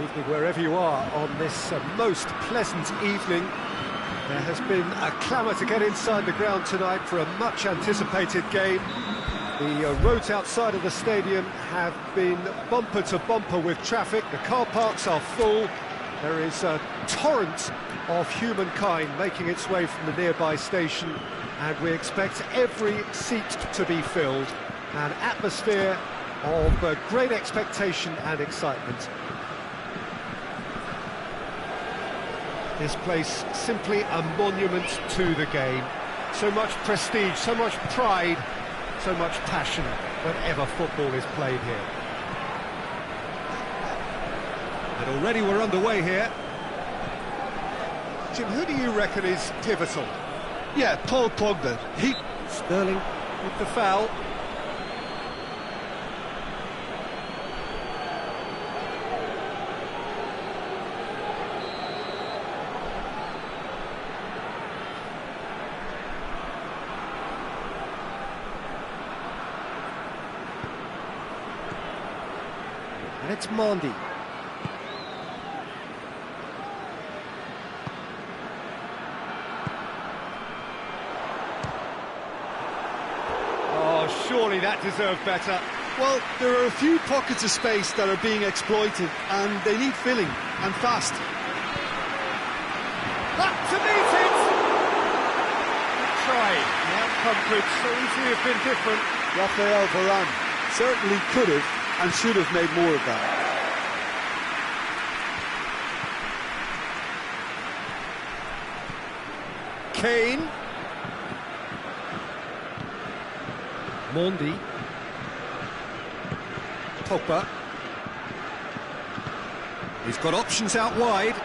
Evening wherever you are on this most pleasant evening. There has been a clamour to get inside the ground tonight for a much anticipated game. The roads outside of the stadium have been bumper to bumper with traffic. The car parks are full. There is a torrent of humankind making its way from the nearby station, and we expect every seat to be filled. An atmosphere of great expectation and excitement. This place simply a monument to the game. So much prestige, so much pride, so much passion whenever football is played here. And already we're underway here. Jim, who do you reckon is pivotal? Yeah, Paul Pogba. Sterling with the foul. And it's Mondi. Oh, surely that deserved better. Well, there are a few pockets of space that are being exploited, and they need filling, and fast. Up to meet it! Try. The outcome could so easily have been different. Rafael Varane certainly could have and should have made more of that. Kane. Mondi. Pogba. He's got options out wide.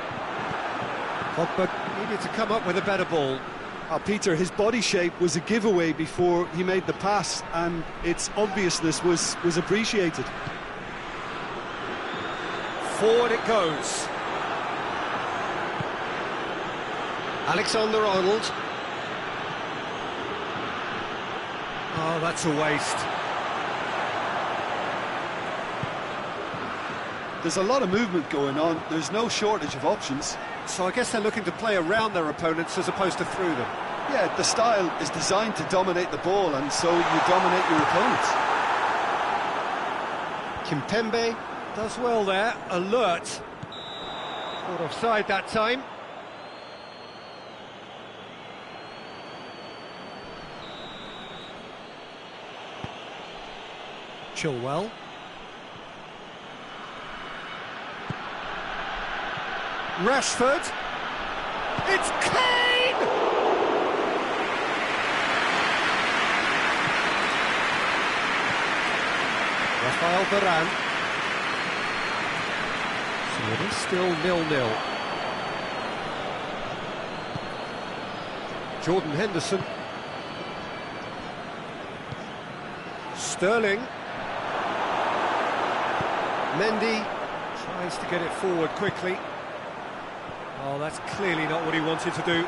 Pogba needed to come up with a better ball. Peter, his body shape was a giveaway before he made the pass, and its obviousness was appreciated. Forward it goes. Alexander-Arnold. Oh, that's a waste. There's a lot of movement going on. There's no shortage of options. So I guess they're looking to play around their opponents as opposed to through them. Yeah, the style is designed to dominate the ball, and so you dominate your opponents. Kimpembe does well there, alert. Caught offside that time. Chilwell. Rashford. It's Kane! Rafael Varane. So it is still 0-0. Jordan Henderson. Sterling. Mendy tries to get it forward quickly. Oh, that's clearly not what he wanted to do.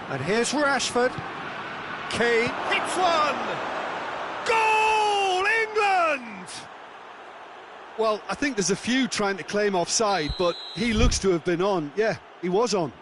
And here's Rashford. Kane hits one! Goal, England! Well, I think there's a few trying to claim offside, but he looks to have been on. Yeah, he was on.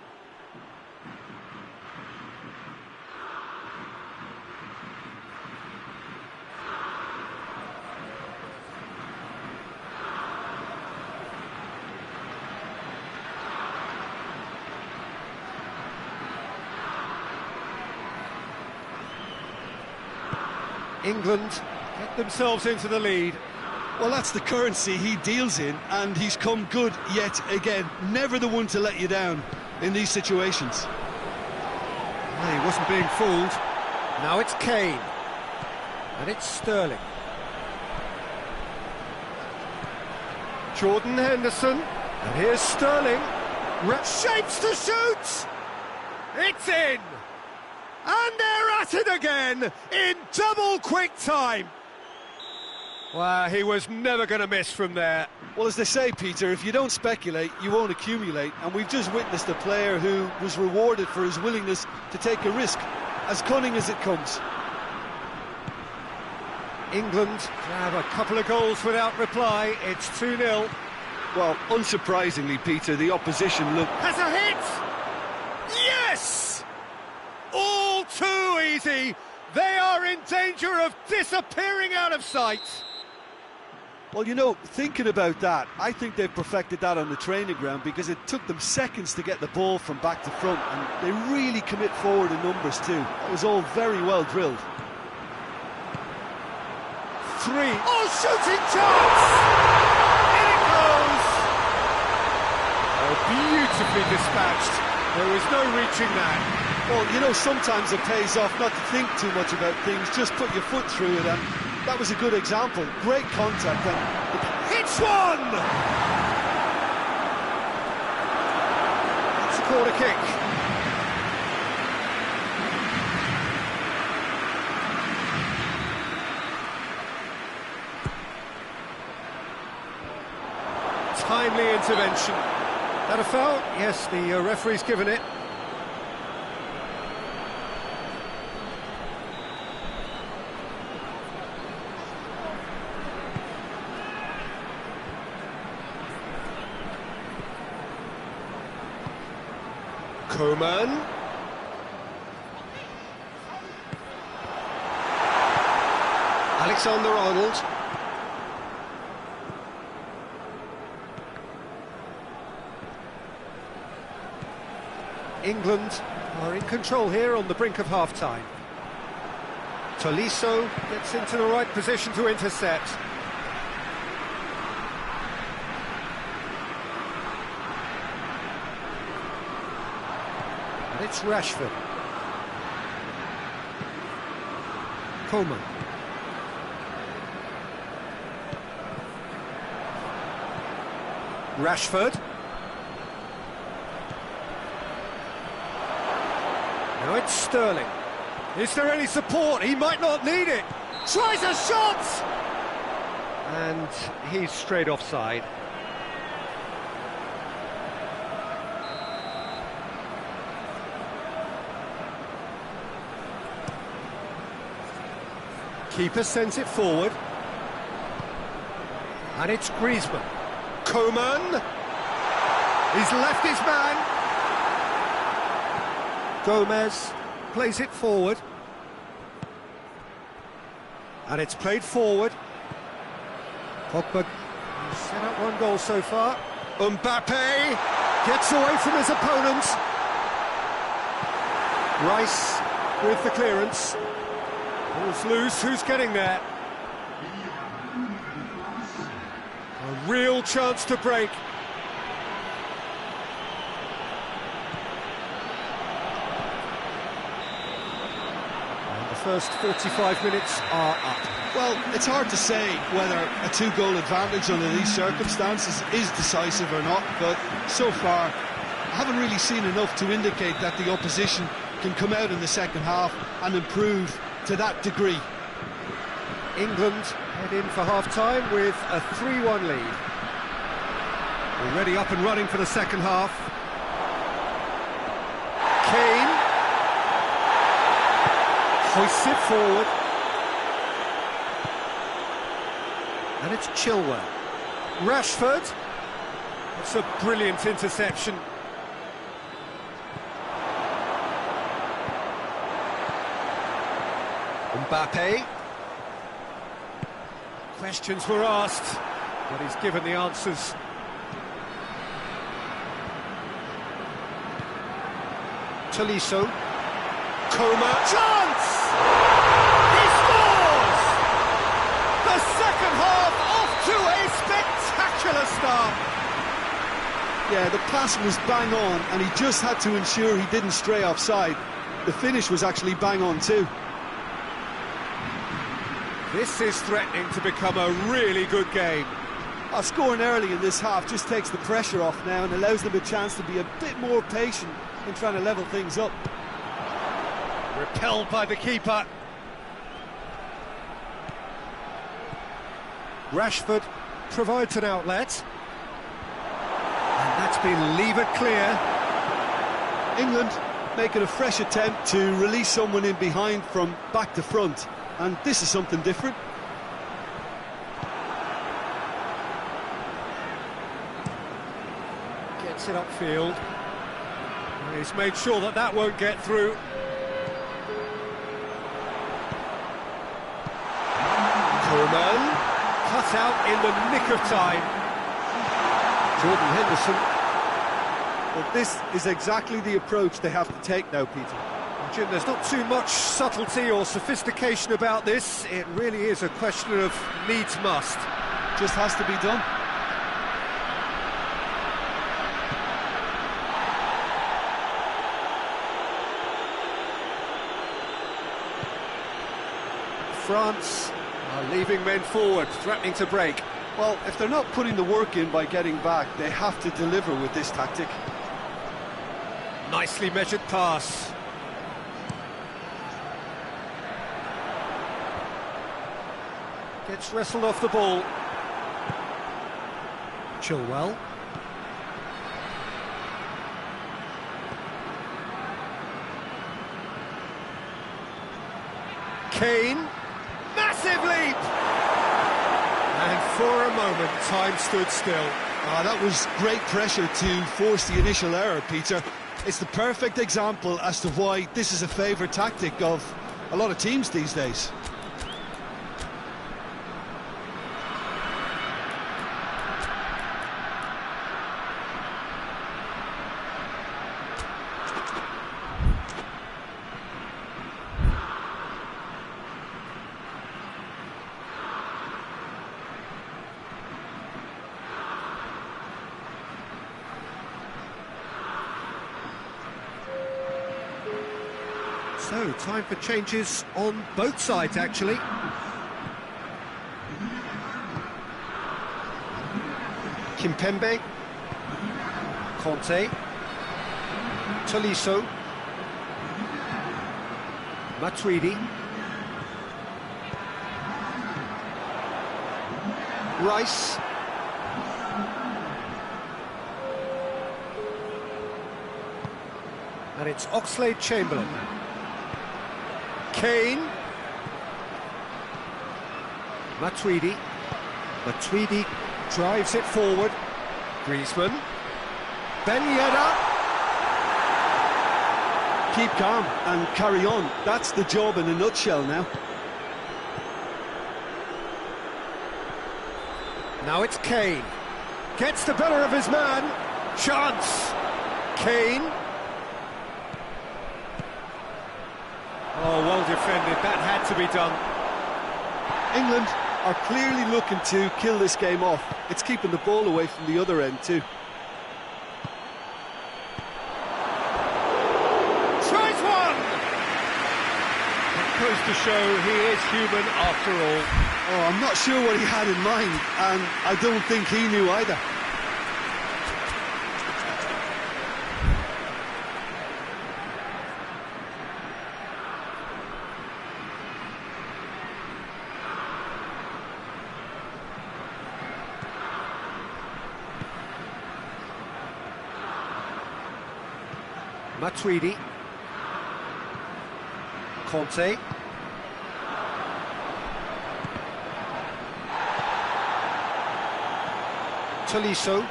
England get themselves into the lead. Well, that's the currency he deals in, and he's come good yet again. Never the one to let you down in these situations. Well, he wasn't being fooled. Now it's Kane. And it's Sterling. Jordan Henderson. And here's Sterling. Shapes to shoot! It's in! And they're at it again in double quick time. Well, he was never going to miss from there. Well, as they say, Peter, if you don't speculate, you won't accumulate. And we've just witnessed a player who was rewarded for his willingness to take a risk, as cunning as it comes. England grab a couple of goals without reply. It's 2-0. Well, unsurprisingly, Peter, the opposition looked... Has a hit! Yes! All too easy! They are in danger of disappearing out of sight! Well, you know, thinking about that, I think they've perfected that on the training ground because it took them seconds to get the ball from back to front, and they really commit forward in numbers too. That was all very well drilled. 3. Oh, shooting chance! In it goes! Oh, beautifully dispatched. There was no reaching that. Well, you know, sometimes it pays off not to think too much about things, just put your foot through it, and that was a good example. Great contact, and hits one! It's a corner kick. Timely intervention. That a foul? Yes, the referee's given it. Coman. Alexander-Arnold. England are in control here on the brink of half-time. Tolisso gets into the right position to intercept. And it's Rashford. Coman. Rashford. Now it's Sterling. Is there any support? He might not need it. Tries a shot! And he's straight offside. Keeper sends it forward. And it's Griezmann. Coman. He's left his man. Gomez plays it forward. And it's played forward. Pogba has set up one goal so far. Mbappe gets away from his opponent. Rice with the clearance. Ball's loose, who's getting there? A real chance to break. And the first 45 minutes are up. Well, it's hard to say whether a two-goal advantage under these circumstances is decisive or not, but so far I haven't really seen enough to indicate that the opposition can come out in the second half and improve to that degree. England head in for half-time with a 3-1 lead. Already up and running for the second half. Kane hoists it forward. And it's Chilwell. Rashford. It's a brilliant interception. Mbappe. Questions were asked, but he's given the answers. Tolisso. Coman. Chance! He scores! The second half off to a spectacular start. Yeah, the pass was bang on, and he just had to ensure he didn't stray offside. The finish was actually bang on too. This is threatening to become a really good game. Scoring early in this half just takes the pressure off now and allows them a chance to be a bit more patient in trying to level things up. Repelled by the keeper. Rashford provides an outlet. And that's been levered clear. England making a fresh attempt to release someone in behind from back to front. And this is something different. Gets it upfield. He's made sure that that won't get through. Coleman, cut out in the nick of time. Jordan Henderson. Well, this is exactly the approach they have to take now, Peter. Jim, there's not too much subtlety or sophistication about this. It really is a question of needs must. Just has to be done. France are leaving men forward, threatening to break. Well, if they're not putting the work in by getting back, they have to deliver with this tactic. Nicely measured pass. Gets wrestled off the ball. Chilwell. Kane. Massive leap! And for a moment, time stood still. That was great pressure to force the initial error, Peter. It's the perfect example as to why this is a favourite tactic of a lot of teams these days. So, time for changes on both sides, actually. Kimpembe. Conte. Tolisso. Matuidi. Rice. And it's Oxlade-Chamberlain. Kane. Matuidi. Matuidi drives it forward. Griezmann. Ben Yedder. Keep calm and carry on. That's the job in a nutshell now. Now it's Kane. Gets the better of his man. Chance. Kane. Oh, well defended. That had to be done. England are clearly looking to kill this game off. It's keeping the ball away from the other end too. Tries one! It goes to show he is human after all. Oh, I'm not sure what he had in mind, and I don't think he knew either. Matuidi. Conte. Tolisso.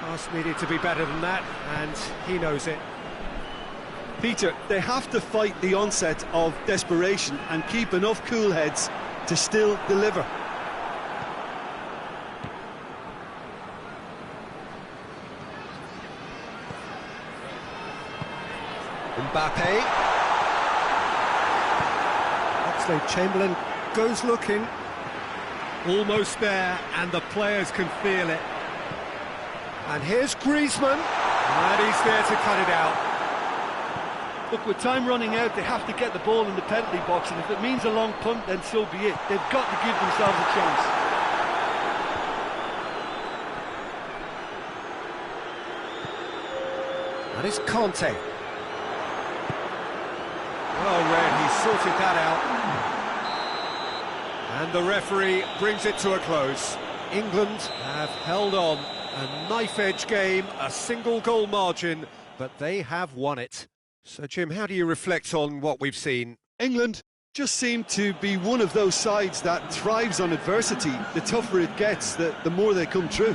Pass needed to be better than that, and he knows it. Peter, they have to fight the onset of desperation and keep enough cool heads to still deliver. Mbappe. Oxlade-Chamberlain goes looking. Almost there, and the players can feel it. And here's Griezmann, and he's there to cut it out. Look, with time running out, they have to get the ball in the penalty box, and if it means a long punt, then so be it. They've got to give themselves a chance. That is Conte. Well read, he sorted that out. And the referee brings it to a close. England have held on. A knife-edge game, a single goal margin, but they have won it. So, Jim, how do you reflect on what we've seen? England just seem to be one of those sides that thrives on adversity. The tougher it gets, the more they come through.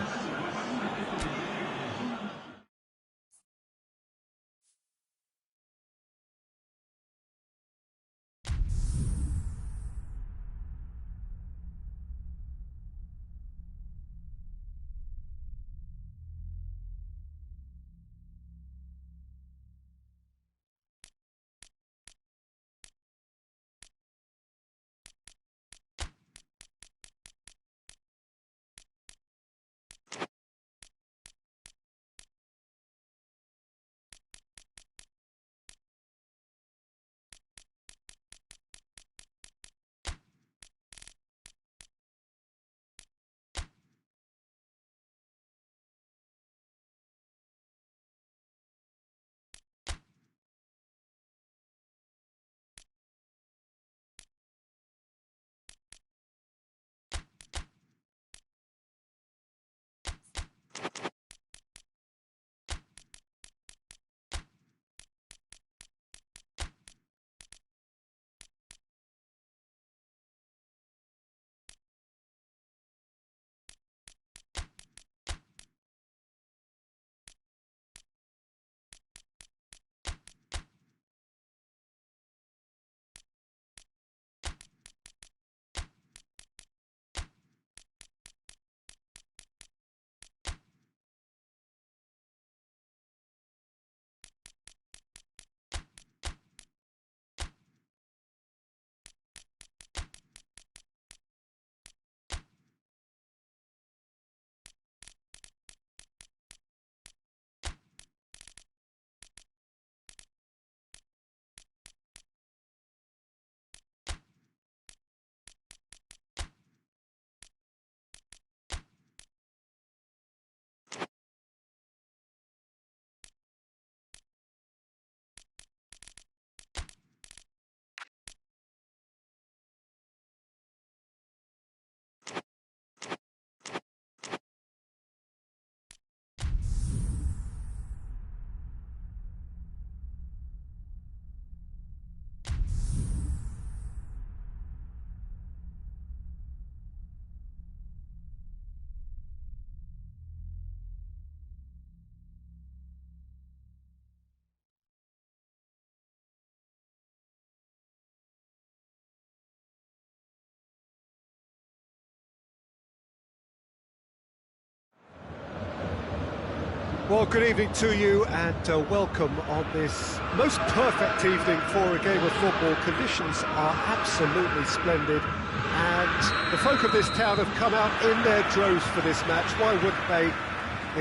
Well, good evening to you and welcome on this most perfect evening for a game of football. Conditions are absolutely splendid and the folk of this town have come out in their droves for this match. Why wouldn't they?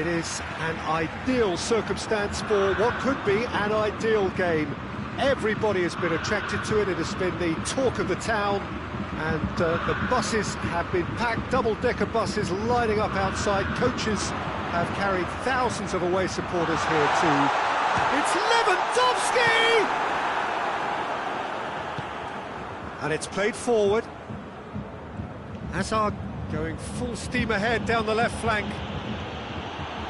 It is an ideal circumstance for what could be an ideal game. Everybody has been attracted to it. It has been the talk of the town and the buses have been packed, double-decker buses lining up outside. Coaches have carried thousands of away supporters here too. It's Lewandowski! And it's played forward. Hazard going full steam ahead down the left flank.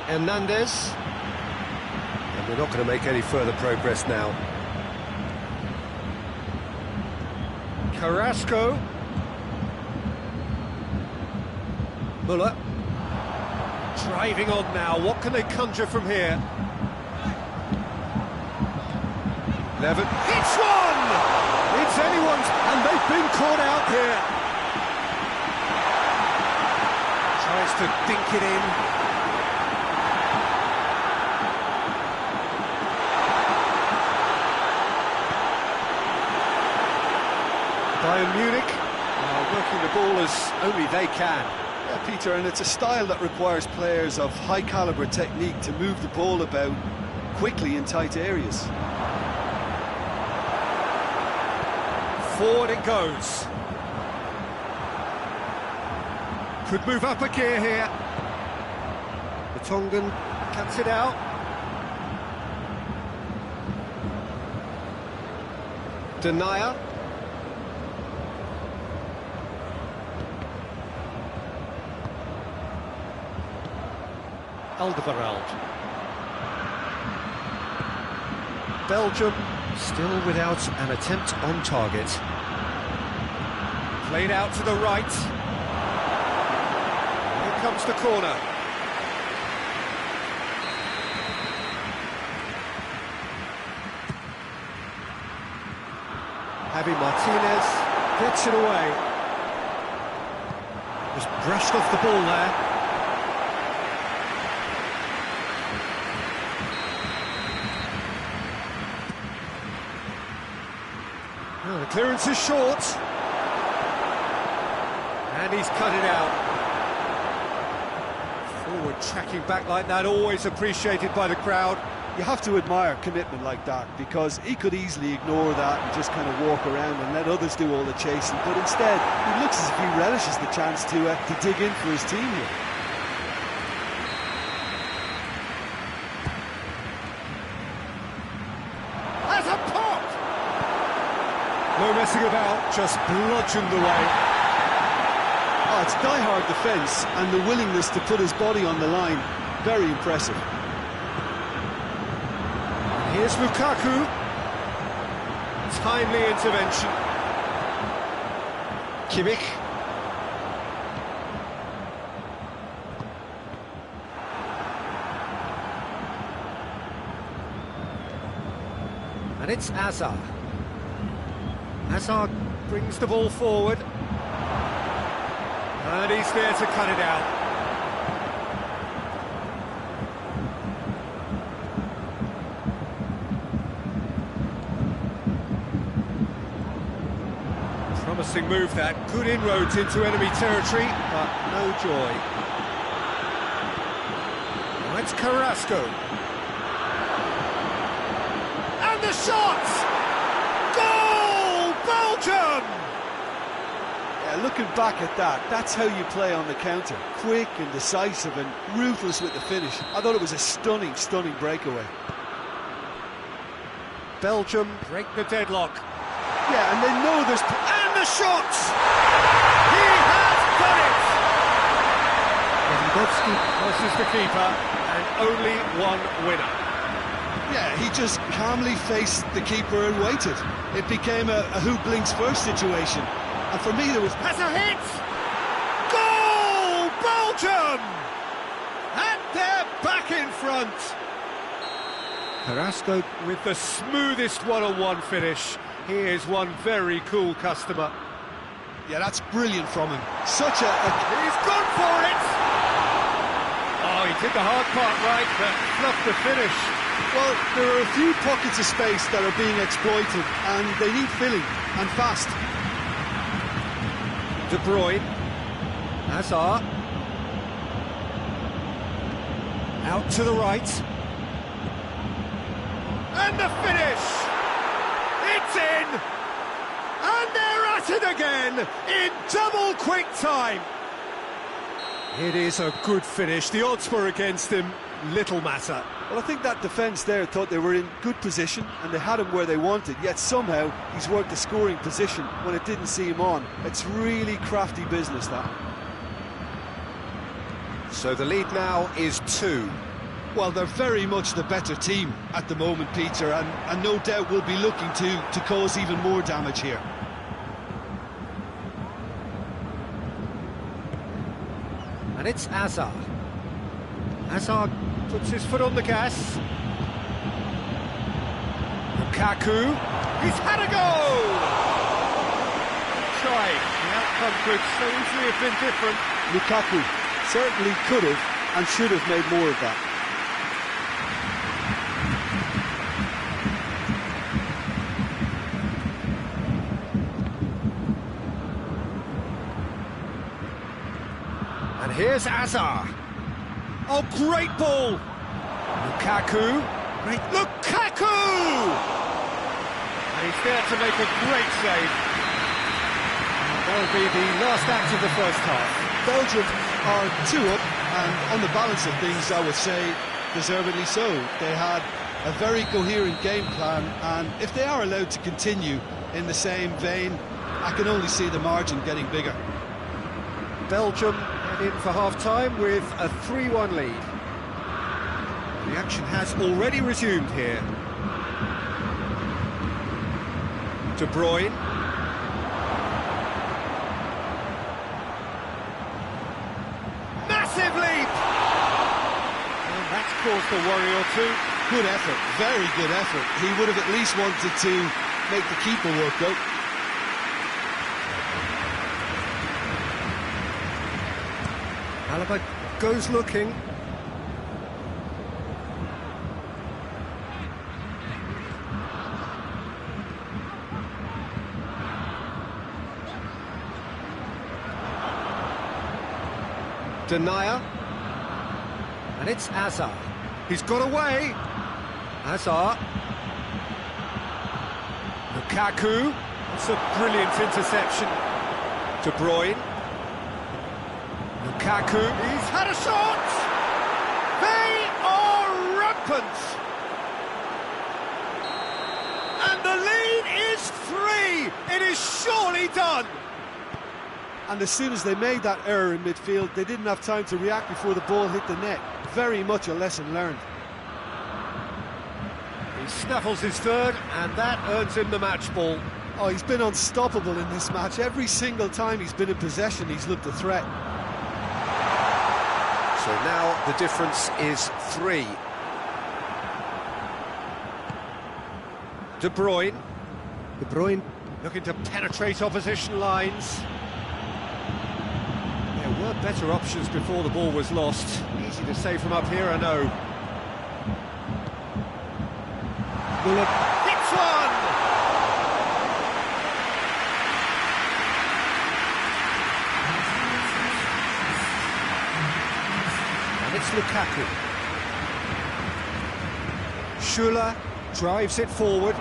Hernandez. And we're not going to make any further progress now. Carrasco. Muller. Driving on now, what can they conjure from here? Levin hits one! It's anyone's, and they've been caught out here. Tries to dink it in. Bayern Munich are working the ball as only they can. Yeah, Peter, and it's a style that requires players of high-caliber technique to move the ball about quickly in tight areas. Forward it goes. Could move up a gear here. The Tongan cuts it out. Denier. Alderweireld. Belgium still without an attempt on target. Played out to the right. Here comes the corner. Javi Martinez gets it away. Just brushed off the ball there. Oh, the clearance is short. And he's cut it out. Forward tracking back like that, always appreciated by the crowd. You have to admire commitment like that, because he could easily ignore that and just kind of walk around and let others do all the chasing, but instead he looks as if he relishes the chance to dig in for his team here. Has a pop! No messing about, just bludgeoned away. Oh, it's die-hard defence and the willingness to put his body on the line. Very impressive. Here's Lukaku. Timely intervention. Kimmich. And it's Hazard. Hazard brings the ball forward. And he's there to cut it out. Promising move that, good inroads into enemy territory, but no joy. Now it's Carrasco. And the shot! Goal! Belgium! Yeah, looking back at that, that's how you play on the counter. Quick and decisive and ruthless with the finish. I thought it was a stunning, stunning breakaway. Belgium break the deadlock. Yeah, and they know there's... And the shot! He has done it! Lewandowski versus the keeper, and only one winner. Yeah, he just calmly faced the keeper and waited. It became a who blinks first situation. And for me, there was... Has a hit! Goal! Belgium! And they're back in front. Carrasco with the smoothest one-on-one finish. He is one very cool customer. Yeah, that's brilliant from him. Such a... He's gone for it! Oh, he did the hard part right, but fluffed the finish. Well, there are a few pockets of space that are being exploited, and they need filling, and fast. De Bruyne. Hazard. Out to the right. And the finish! It's in! And they're at it again in double quick time. It is a good finish. The odds were against him. Little matter. Well, I think that defence there thought they were in good position and they had him where they wanted, yet somehow he's worked a scoring position when it didn't see him on. It's really crafty business, that. So the lead now is 2. Well, they're very much the better team at the moment, Peter, and no doubt will be looking to cause even more damage here. And it's Hazard. Hazard puts his foot on the gas. Lukaku. He's had a go! Trying. The outcome could so easily have been different. Lukaku certainly could have and should have made more of that. And here's Hazard. Oh, great ball! Lukaku. Great. Lukaku! And he's there to make a great save. That'll be the last act of the first half. Belgium are 2 up, and on the balance of things, I would say, deservedly so. They had a very coherent game plan, and if they are allowed to continue in the same vein, I can only see the margin getting bigger. Belgium head in for half-time with a 3-1 lead. The action has already resumed here. De Bruyne. Massive leap! And that's caused a worry or two. Good effort, very good effort. He would have at least wanted to make the keeper work out. Alaba goes looking. Denier. And it's Hazard. He's got away. Hazard. Lukaku. That's a brilliant interception. De Bruyne. Lukaku. He's had a shot. They are rampant. And the lead is 3. It is surely done. And as soon as they made that error in midfield, they didn't have time to react before the ball hit the net. Very much a lesson learned. He snaffles his third, and that earns him the match ball. Oh, he's been unstoppable in this match. Every single time he's been in possession, he's looked a threat. So now the difference is 3. De Bruyne. De Bruyne looking to penetrate opposition lines. There were better options before the ball was lost. Easy to say from up here, I know. Muller hits one! And it's Lukaku. Schuller drives it forward.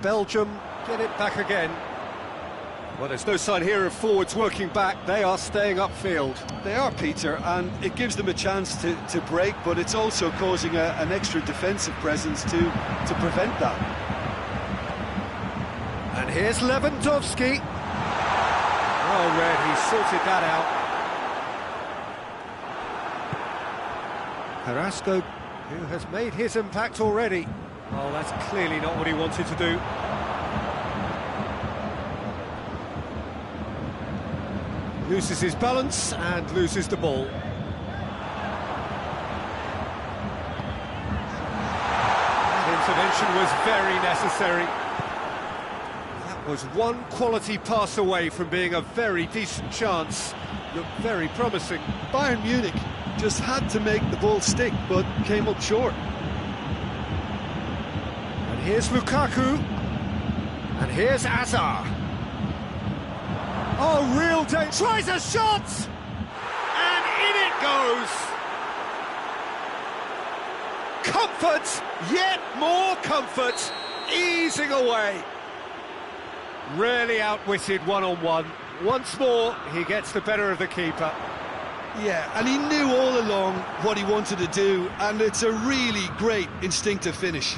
Belgium get it back again. Well, there's no sign here of forwards working back. They are staying upfield. They are, Peter, and it gives them a chance to break, but it's also causing an extra defensive presence to prevent that. And here's Lewandowski. Well read, he sorted that out. Carrasco, who has made his impact already. Oh, that's clearly not what he wanted to do. Loses his balance and loses the ball. That intervention was very necessary. That Was one quality pass away from being a very decent chance. Looked very promising. Bayern Munich just had to make the ball stick, but came up short. And here's Lukaku. And here's Azar. Oh, real danger. Tries a shot! And in it goes! Comfort! Yet more comfort! Easing away. Really outwitted one-on-one. Once more, he gets the better of the keeper. Yeah, and he knew all along what he wanted to do, and it's a really great instinctive finish.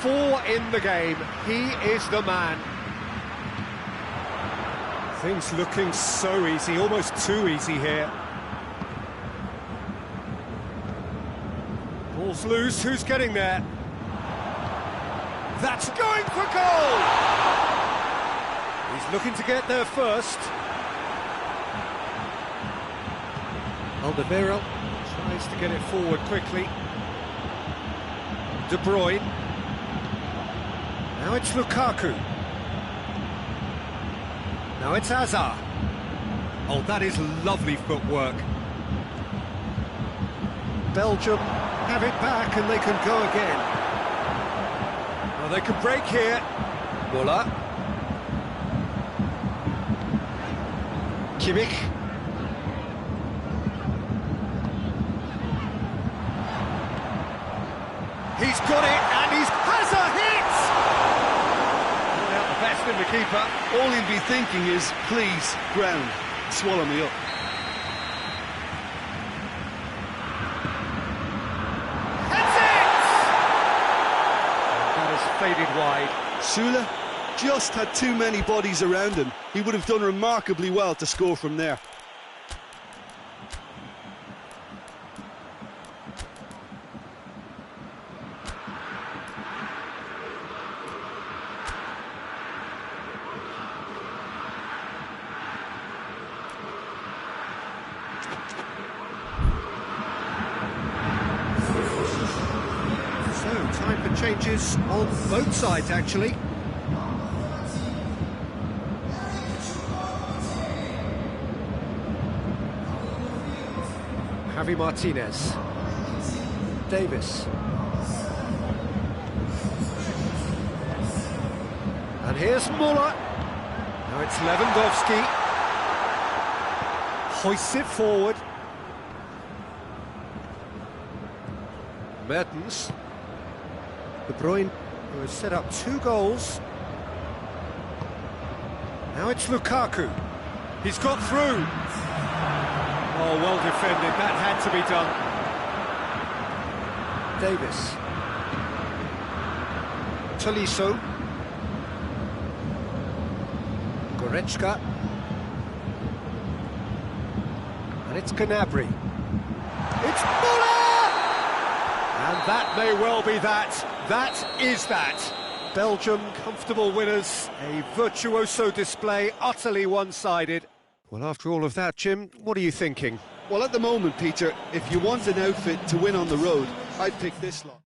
4 in the game. He is the man. Things looking so easy, almost too easy here. Ball's loose, who's getting there? That's going for goal! He's looking to get there first. Alderweireld tries to get it forward quickly. De Bruyne. Now it's Lukaku. Now it's Azar. Oh, that is lovely footwork. Belgium have it back and they can go again. Well, they can break here. Muller. Kimmich. He's got it, and he has a hit! Out the best in the keeper. All he'll be thinking is, please, ground, swallow me up. That's it! That has faded wide. Sula just had too many bodies around him. He would have done remarkably well to score from there. Time for changes on both sides, actually. Javi Martinez. Davis. And here's Muller. Now it's Lewandowski. Hoists it forward. Mertens. De Bruyne, who has set up 2 goals. Now it's Lukaku. He's got through. Oh, well defended. That had to be done. Davis. Tolisso. Goretzka. And it's Gnabry. It's Muller! And that may well be that. That is that. Belgium, comfortable winners. A virtuoso display, utterly one-sided. Well, after all of that, Jim, what are you thinking? Well, at the moment, Peter, if you want an outfit to win on the road, I'd pick this lot.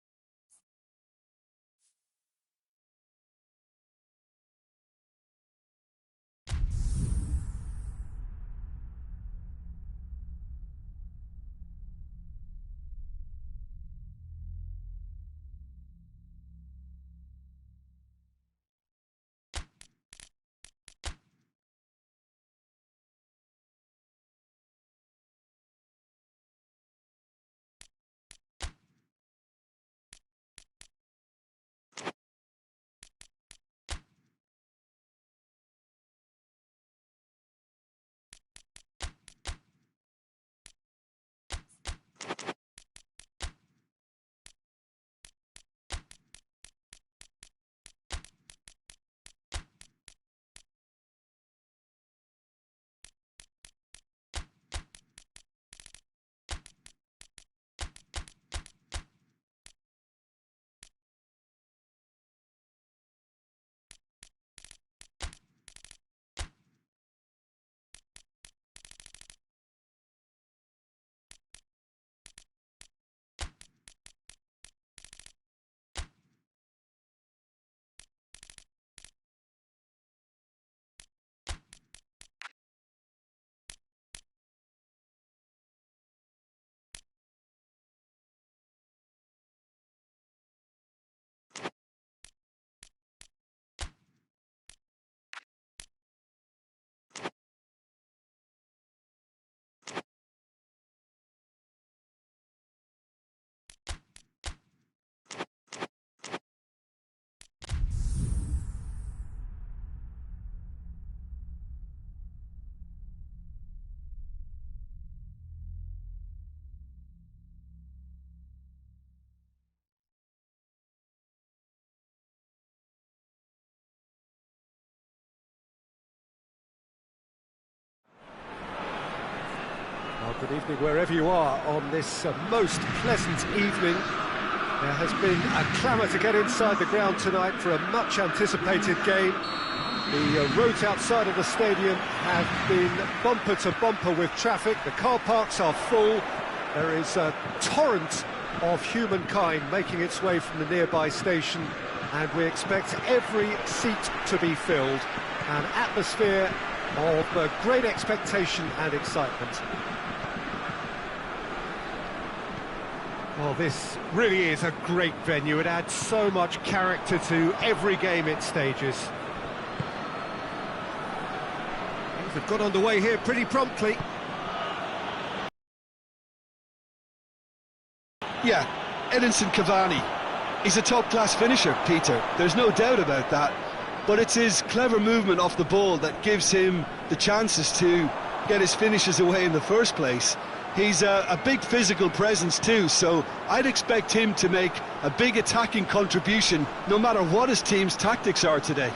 Good evening wherever you are on this most pleasant evening. There has been a clamour to get inside the ground tonight for a much anticipated game. The roads outside of the stadium have been bumper to bumper with traffic. The car parks are full. There is a torrent of humankind making its way from the nearby station, and we expect every seat to be filled. An atmosphere of great expectation and excitement. Well, this really is a great venue. It adds so much character to every game it stages. Things have got underway here pretty promptly. Yeah, Edinson Cavani. He's a top-class finisher, Peter. There's no doubt about that. But it's his clever movement off the ball that gives him the chances to get his finishes away in the first place. He's a big physical presence too, so I'd expect him to make a big attacking contribution no matter what his team's tactics are today.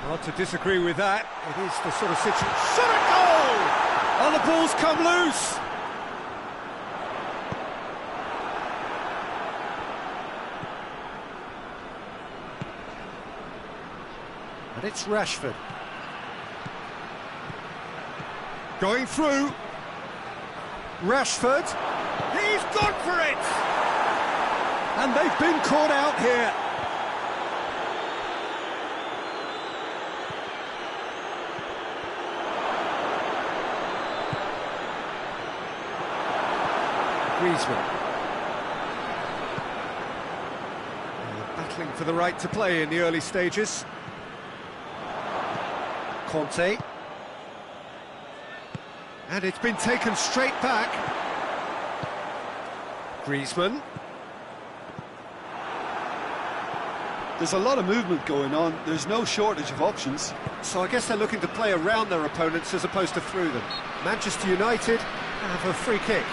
Hard to disagree with that. It is the sort of situation. Shot a goal! And the ball's come loose! And it's Rashford. Going through. Rashford. He's gone for it! And they've been caught out here. Griezmann. Battling for the right to play in the early stages. Conte. And it's been taken straight back. Griezmann. There's a lot of movement going on. There's no shortage of options. So I guess they're looking to play around their opponents as opposed to through them. Manchester United have a free kick.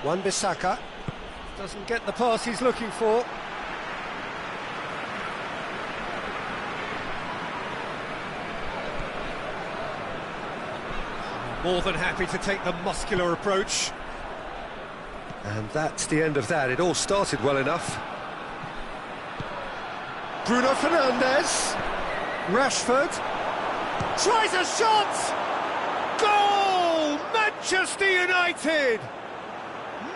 Wan-Bissaka doesn't get the pass he's looking for. More than happy to take the muscular approach. And that's the end of that. It all started well enough. Bruno Fernandes. Rashford. Tries a shot! Goal! Manchester United!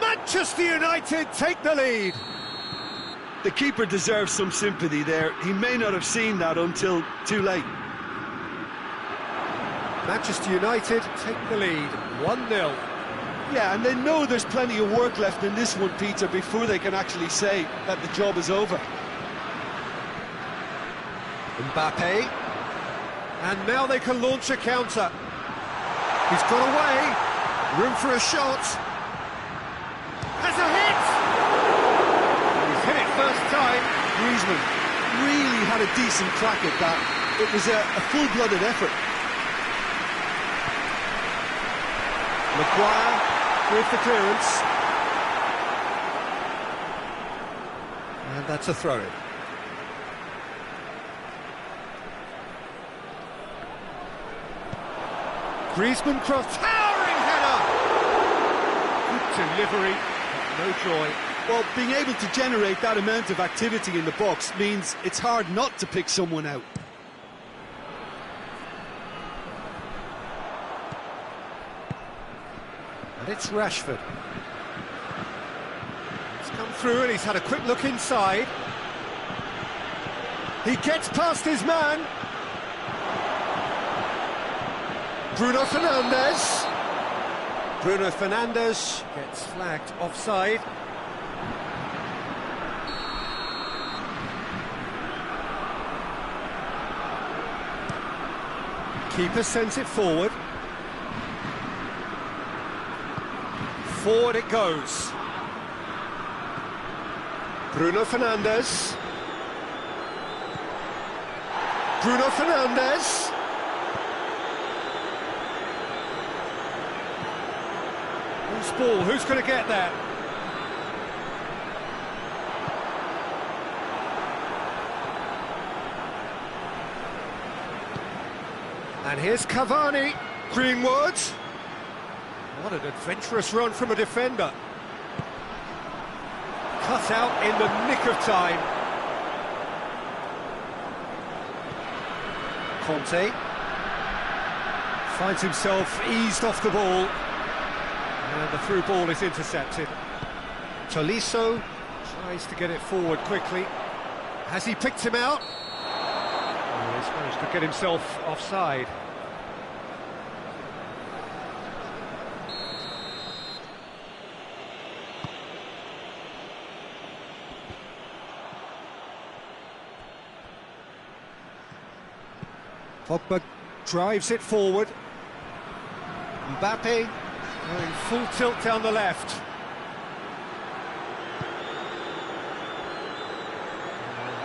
Manchester United take the lead. The keeper deserves some sympathy there. He may not have seen that until too late. Manchester United take the lead, 1-0. Yeah, and they know there's plenty of work left in this one, Peter, before they can actually say that the job is over. Mbappe. And now they can launch a counter. He's got away. Room for a shot. Has a hit! He's hit it first time. Griezmann really had a decent crack at that. It was a full-blooded effort. Maguire with the clearance. And that's a throw-in. Griezmann cross, towering header! Good delivery, but no joy. Well, being able to generate that amount of activity in the box means it's hard not to pick someone out. And it's Rashford. He's come through and he's had a quick look inside. He gets past his man. Bruno Fernandes. Bruno Fernandes gets flagged offside. Keeper sends it forward. Forward it goes. Bruno Fernandes. Bruno Fernandes. Loose ball, who's going to get that? And here's Cavani. Greenwood. What an adventurous run from a defender. Cut out in the nick of time. Conte finds himself eased off the ball. And the through ball is intercepted. Tolisso tries to get it forward quickly. Has he picked him out? Oh, he's managed to get himself offside. Pogba drives it forward. Mbappe going full tilt down the left.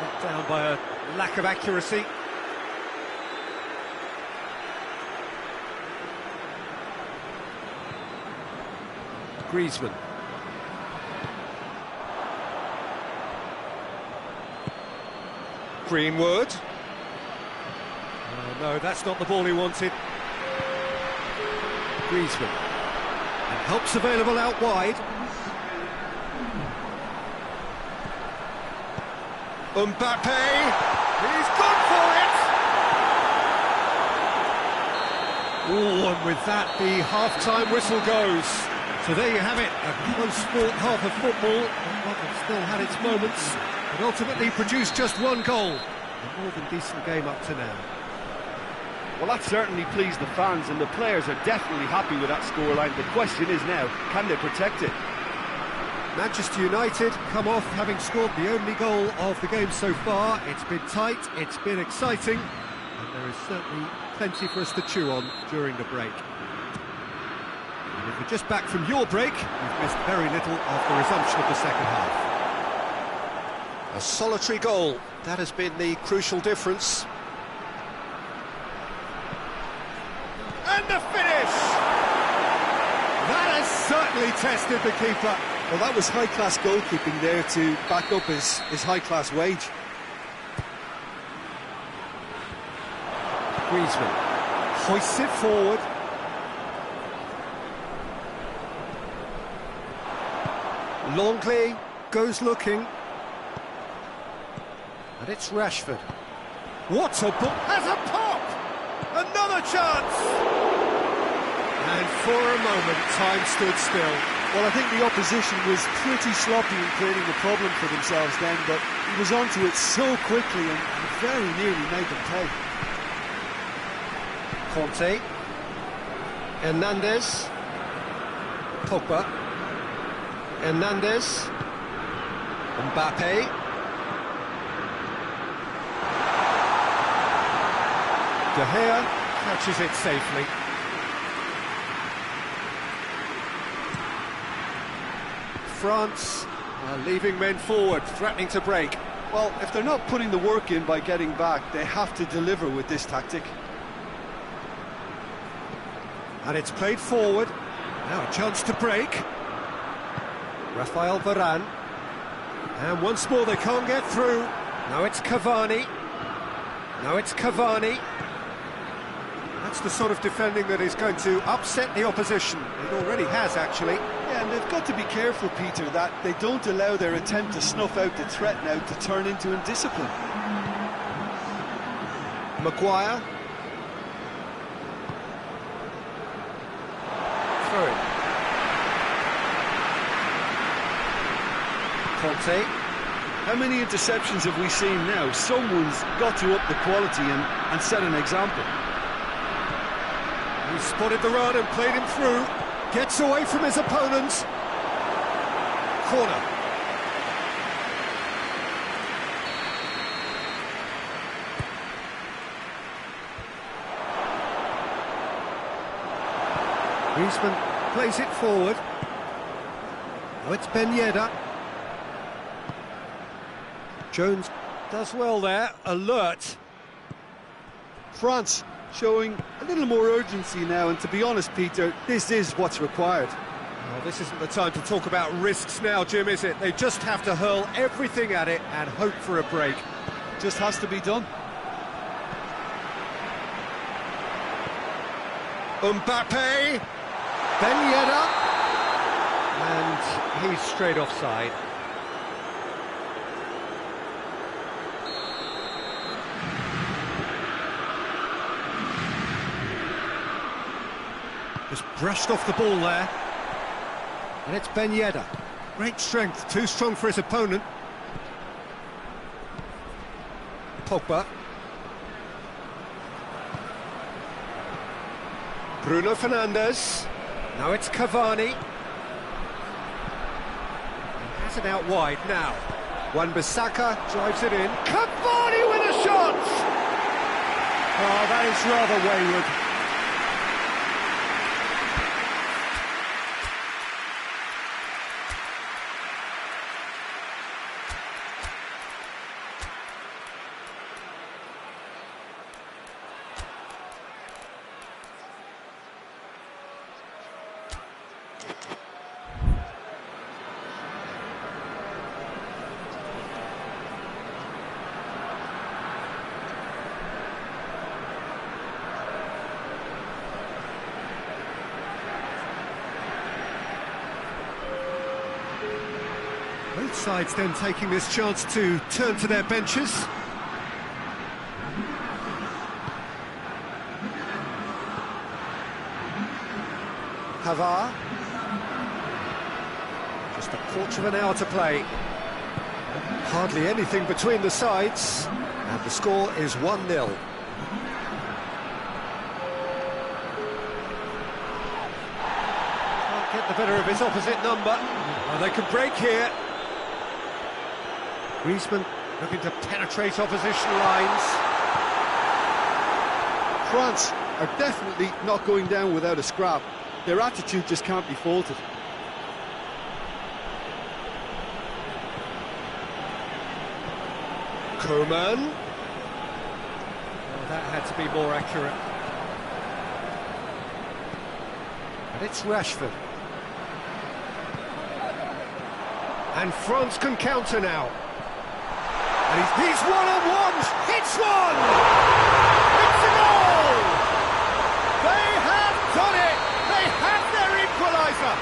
Let down by a lack of accuracy. Griezmann. Greenwood. No, that's not the ball he wanted. Griezmann. And help's available out wide. Mbappe. He's gone for it! Oh, and with that, the half-time whistle goes. So there you have it, a close-fought half of football. That still had its moments, but ultimately produced just one goal. A more than decent game up to now. Well, that certainly pleased the fans, and the players are definitely happy with that scoreline. The question is now, can they protect it? Manchester United come off having scored the only goal of the game so far. It's been tight, it's been exciting, and there is certainly plenty for us to chew on during the break. And if you're just back from your break, you've missed very little of the resumption of the second half. A solitary goal, that has been the crucial difference. And the finish! That has certainly tested the keeper. Well, that was high-class goalkeeping there to back up his high-class wage. Griezmann hoists it forward. Longley goes looking. And it's Rashford. What a ball! Has a pop! Another chance! And for a moment, time stood still. Well, I think the opposition was pretty sloppy in creating a problem for themselves then, but he was onto it so quickly and very nearly made them pay. Conte. Hernandez. Pogba. Hernandez. Mbappe. De Gea catches it safely. France are leaving men forward, threatening to break. Well, if they're not putting the work in by getting back, they have to deliver with this tactic. And it's played forward. Now a chance to break. Rafael Varane. And once more they can't get through. Now it's Cavani. Now it's Cavani. That's the sort of defending that is going to upset the opposition. It already has, actually. Yeah, and they've got to be careful, Peter, that they don't allow their attempt to snuff out the threat now to turn into indiscipline. Maguire. Through it. Conte. How many interceptions have we seen now? Someone's got to up the quality and set an example. He spotted the run and played him through. Gets away from his opponents. Corner. Griezmann plays it forward. Now it's Ben Yedder. Jones does well there, alert. France showing a little more urgency now, and to be honest, Peter, this is what's required. Well, this isn't the time to talk about risks now, Jim, is it? They just have to hurl everything at it and hope for a break. Just has to be done. Mbappe, Ben Yedder, and he's straight offside. Just brushed off the ball there. And it's Ben Yedder. Great strength, too strong for his opponent. Pogba. Bruno Fernandes. Now it's Cavani. He has it out wide now. Wan-Bissaka drives it in. Cavani with a shot! Oh, that is rather wayward. Both sides then taking this chance to turn to their benches. Havard. Just a quarter of an hour to play. Hardly anything between the sides, and the score is 1-0. Can't get the better of his opposite number. Oh, they can break here. Griezmann looking to penetrate opposition lines. France are definitely not going down without a scrap. Their attitude just can't be faulted. Coman. Oh, that had to be more accurate. And it's Rashford. And France can counter now. And he's one-on-one! Hits one! It's a goal! They have done it! They have their equaliser!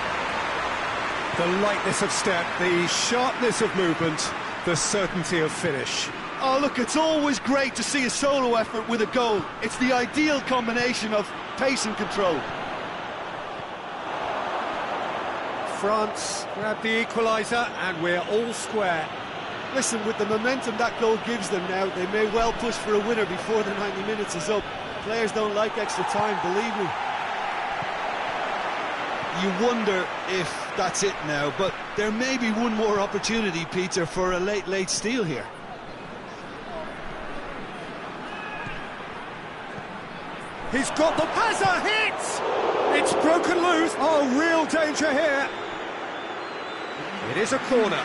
The lightness of step, the sharpness of movement, the certainty of finish. Oh, look, it's always great to see a solo effort with a goal. It's the ideal combination of pace and control. France grab the equaliser and we're all square. Listen, with the momentum that goal gives them now, they may well push for a winner before the 90 minutes is up. Players don't like extra time, believe me. You wonder if that's it now, but there may be one more opportunity, Peter, for a late steal here. He's got the has a hit! It's broken loose. Oh, real danger here. It is a corner.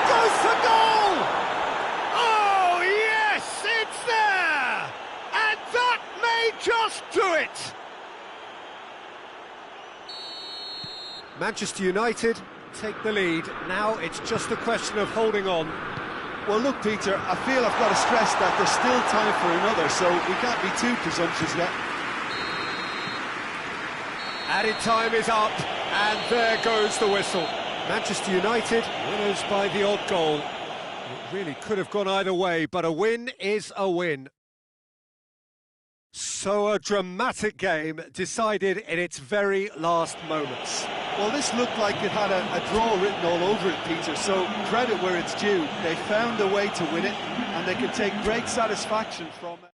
Goes for goal! Oh, yes, it's there! And that may just do it! Manchester United take the lead. Now it's just a question of holding on. Well, look, Peter, I feel I've got to stress that there's still time for another, so we can't be too presumptuous yet. Added time is up, and there goes the whistle. Manchester United winners by the odd goal. It really could have gone either way, but a win is a win. So a dramatic game decided in its very last moments. Well, this looked like it had a draw written all over it, Peter, so credit where it's due. They found a way to win it, and they can take great satisfaction from it.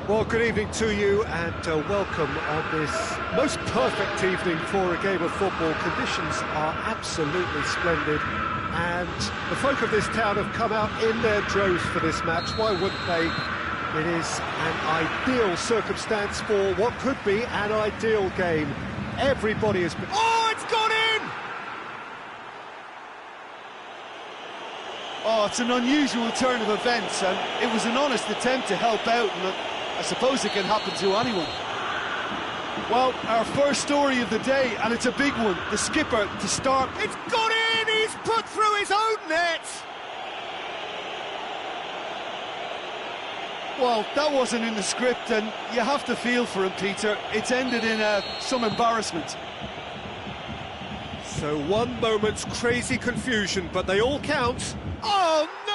Well, good evening to you and welcome on this most perfect evening for a game of football. Conditions are absolutely splendid and the folk of this town have come out in their droves for this match. Why wouldn't they? It is an ideal circumstance for what could be an ideal game. Everybody has been... Oh, it's gone in! Oh, it's an unusual turn of events, and it was an honest attempt to help out, and I suppose it can happen to anyone. Well, our first story of the day, and it's a big one. The skipper to start. It's gone in! He's put through his own net! Well, that wasn't in the script, and you have to feel for him, Peter. It's ended in some embarrassment. So one moment's crazy confusion, but they all count. Oh, no!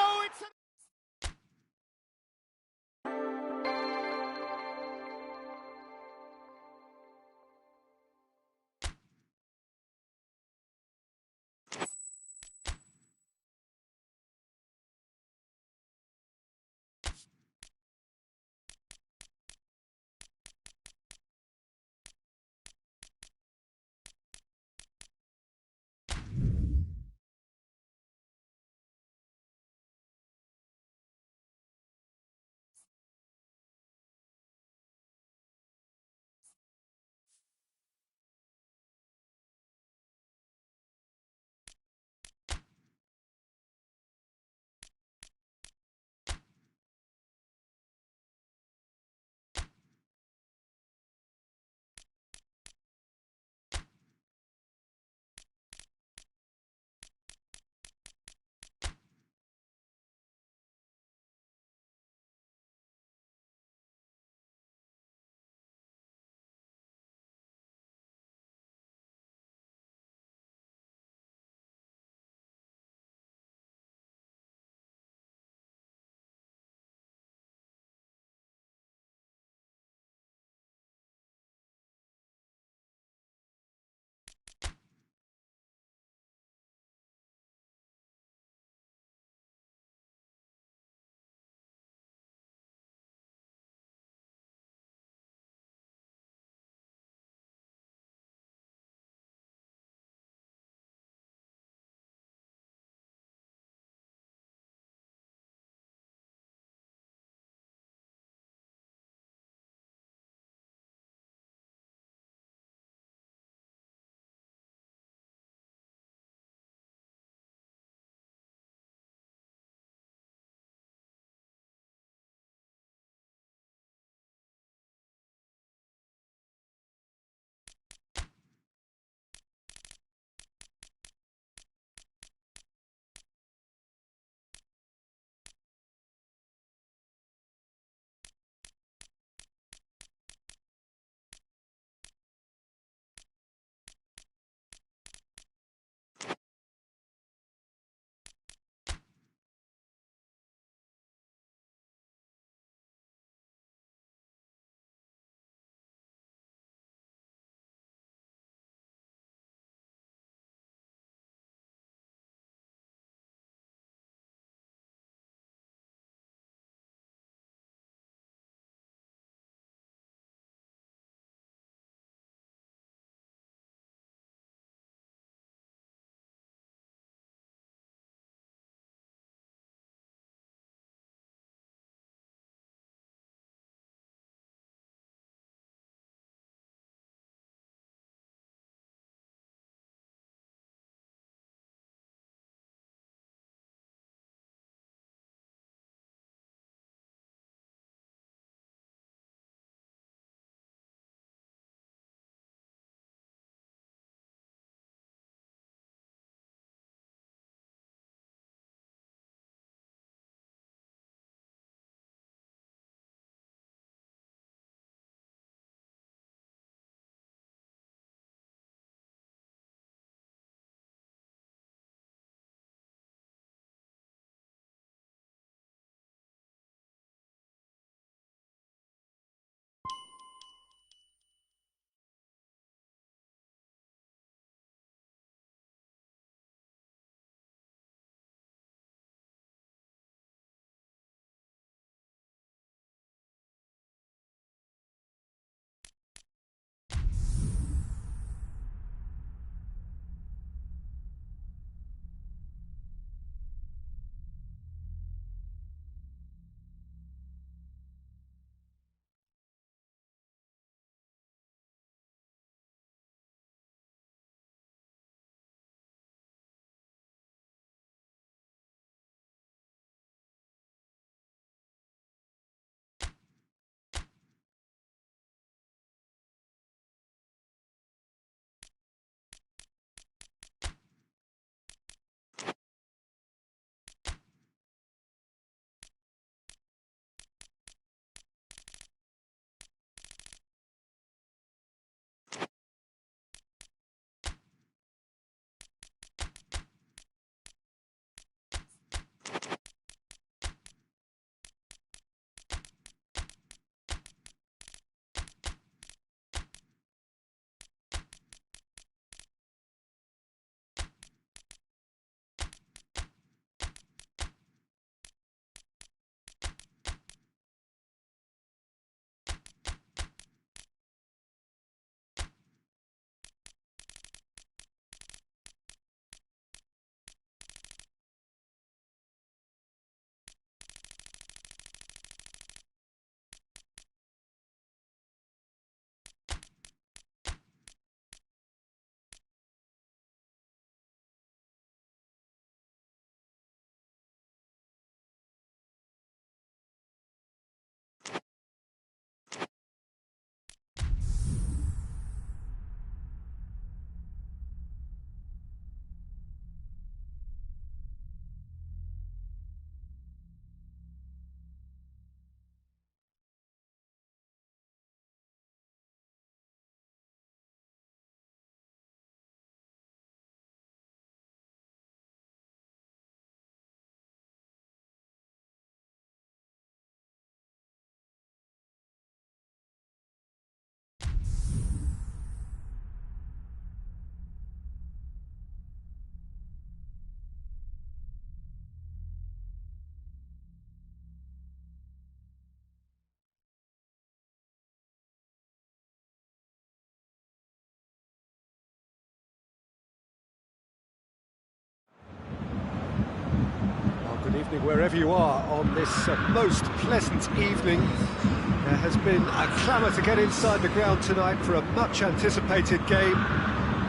wherever you are on this most pleasant evening. There has been a clamour to get inside the ground tonight for a much-anticipated game.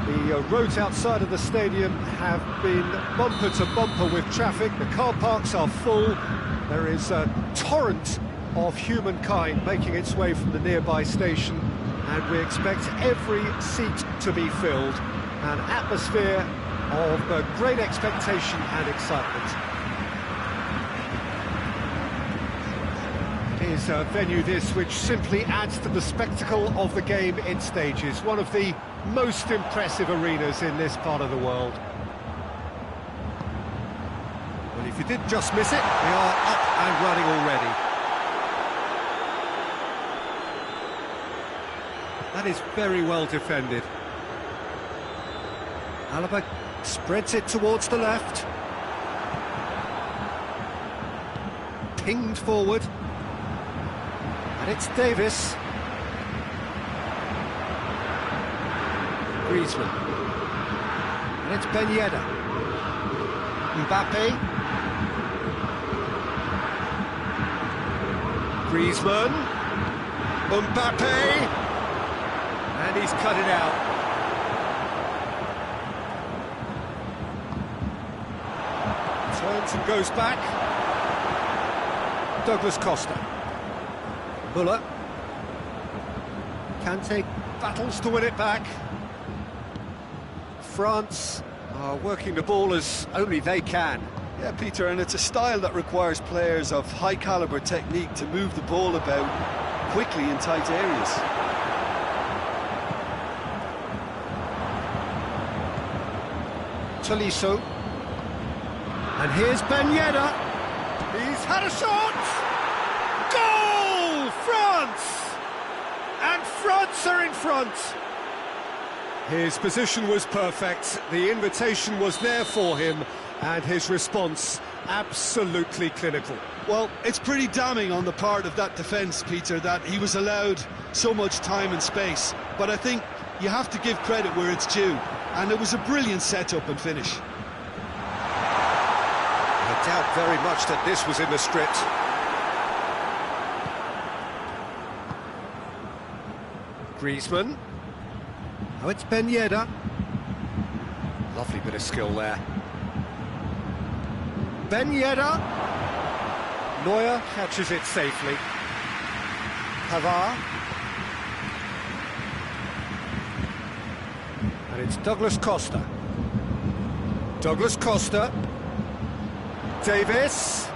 The roads outside of the stadium have been bumper to bumper with traffic. The car parks are full. There is a torrent of humankind making its way from the nearby station, and we expect every seat to be filled. An atmosphere of great expectation and excitement. It is a venue this which simply adds to the spectacle of the game in stages. One of the most impressive arenas in this part of the world. Well, if you did just miss it, we are up and running already. That is very well defended. Alaba spreads it towards the left. Pinged forward. And it's Davis. Griezmann. And it's Ben Yedder. Mbappe. Griezmann. Mbappe. And he's cut it out. Turns and goes back. Douglas Costa. Muller. Kante battles to win it back. France are working the ball as only they can. Yeah, Peter, and it's a style that requires players of high-caliber technique to move the ball about quickly in tight areas. Tolisso. And here's Ben Yedder. He's had a shot! Goal! France! And France are in front. His position was perfect, the invitation was there for him, and his response absolutely clinical. Well, it's pretty damning on the part of that defence, Peter, that he was allowed so much time and space. But I think you have to give credit where it's due, and it was a brilliant setup and finish. I doubt very much that this was in the script. Griezmann. Oh, it's Ben Yedder. Lovely bit of skill there. Ben Yedder. Neuer catches it safely. Pavard. And it's Douglas Costa. Douglas Costa. Davis.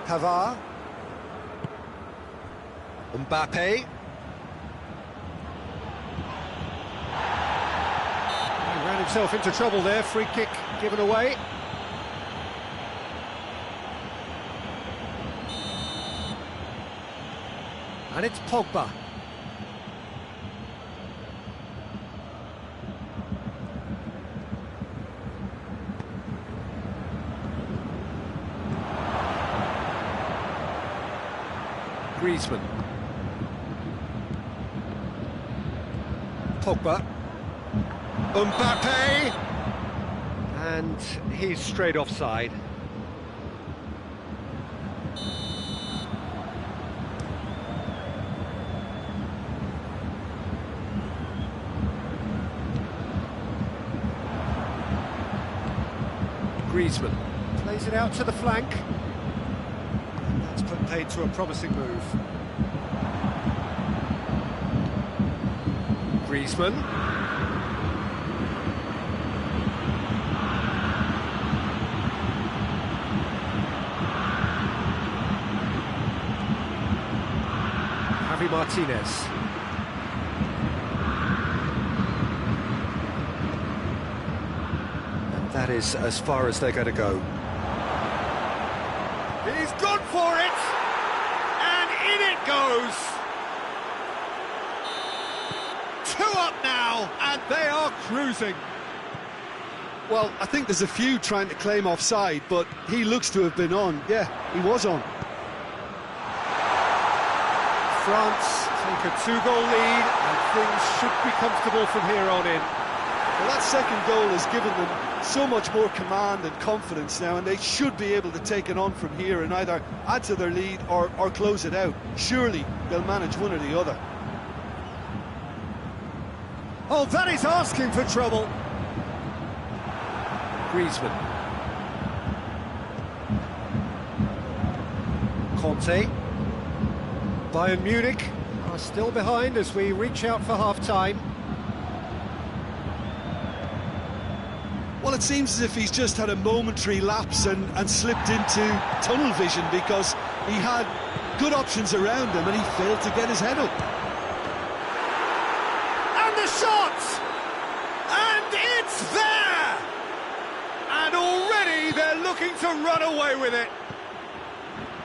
Pavard. Mbappe. He ran himself into trouble there, free kick given away. And it's Pogba. Griezmann. Pogba. Mbappe. And he's straight offside. Griezmann plays it out to the flank. That's put paid to a promising move. Griezmann. Javi Martinez. And that is as far as they're going to go. He's gone for it! And in it goes! 2 up now, and they are cruising. Well, I think there's a few trying to claim offside, but he looks to have been on. Yeah, he was on. France take a 2-goal lead, and things should be comfortable from here on in. Well, that second goal has given them so much more command and confidence now, and they should be able to take it on from here and either add to their lead or close it out. Surely they'll manage one or the other. Oh, that is asking for trouble. Griezmann. Conte. Bayern Munich are still behind as we reach out for half-time. Well, it seems as if he's just had a momentary lapse and slipped into tunnel vision, because he had good options around him and he failed to get his head up. And the shot! And it's there! And already they're looking to run away with it.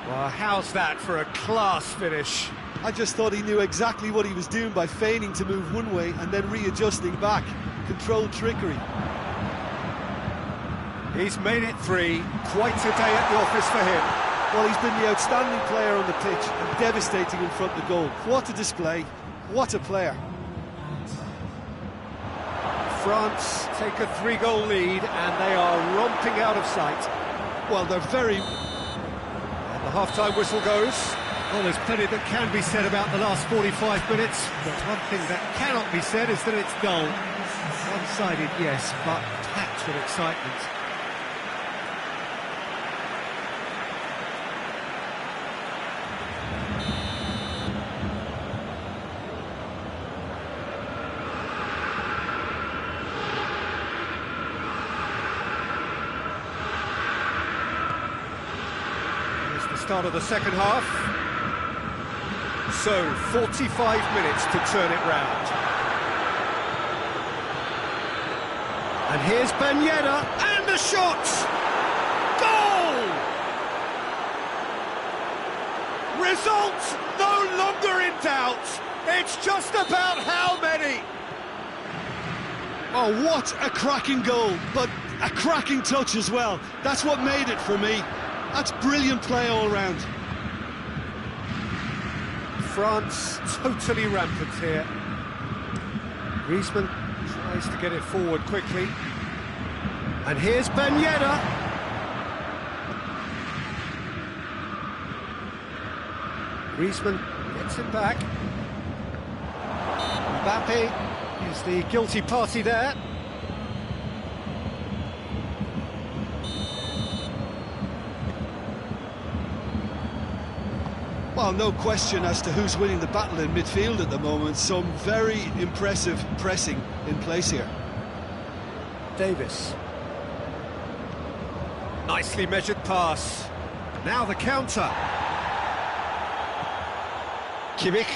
Well, how's that for a class finish? I just thought he knew exactly what he was doing by feigning to move one way and then readjusting back. Controlled trickery. He's made it 3. Quite a day at the office for him. Well, he's been the outstanding player on the pitch and devastating in front of the goal. What a display. What a player. France take a 3-goal lead and they are romping out of sight. Well, they're very... And the half-time whistle goes. Well, there's plenty that can be said about the last 45 minutes, but one thing that cannot be said is that it's dull. One-sided, yes, but packed with excitement. Start of the second half. So 45 minutes to turn it round. And here's Ben Yedder, and the shot! Goal! Result no longer in doubt. It's just about how many. Oh, what a cracking goal, but a cracking touch as well. That's what made it for me. That's brilliant play all round. France totally rampant here. Griezmann tries to get it forward quickly. And here's Ben Yedder. Griezmann gets it back. Mbappe is the guilty party there. Well, no question as to who's winning the battle in midfield at the moment. Some very impressive pressing in place here. Davis. Nicely measured pass. Now the counter. Kimmich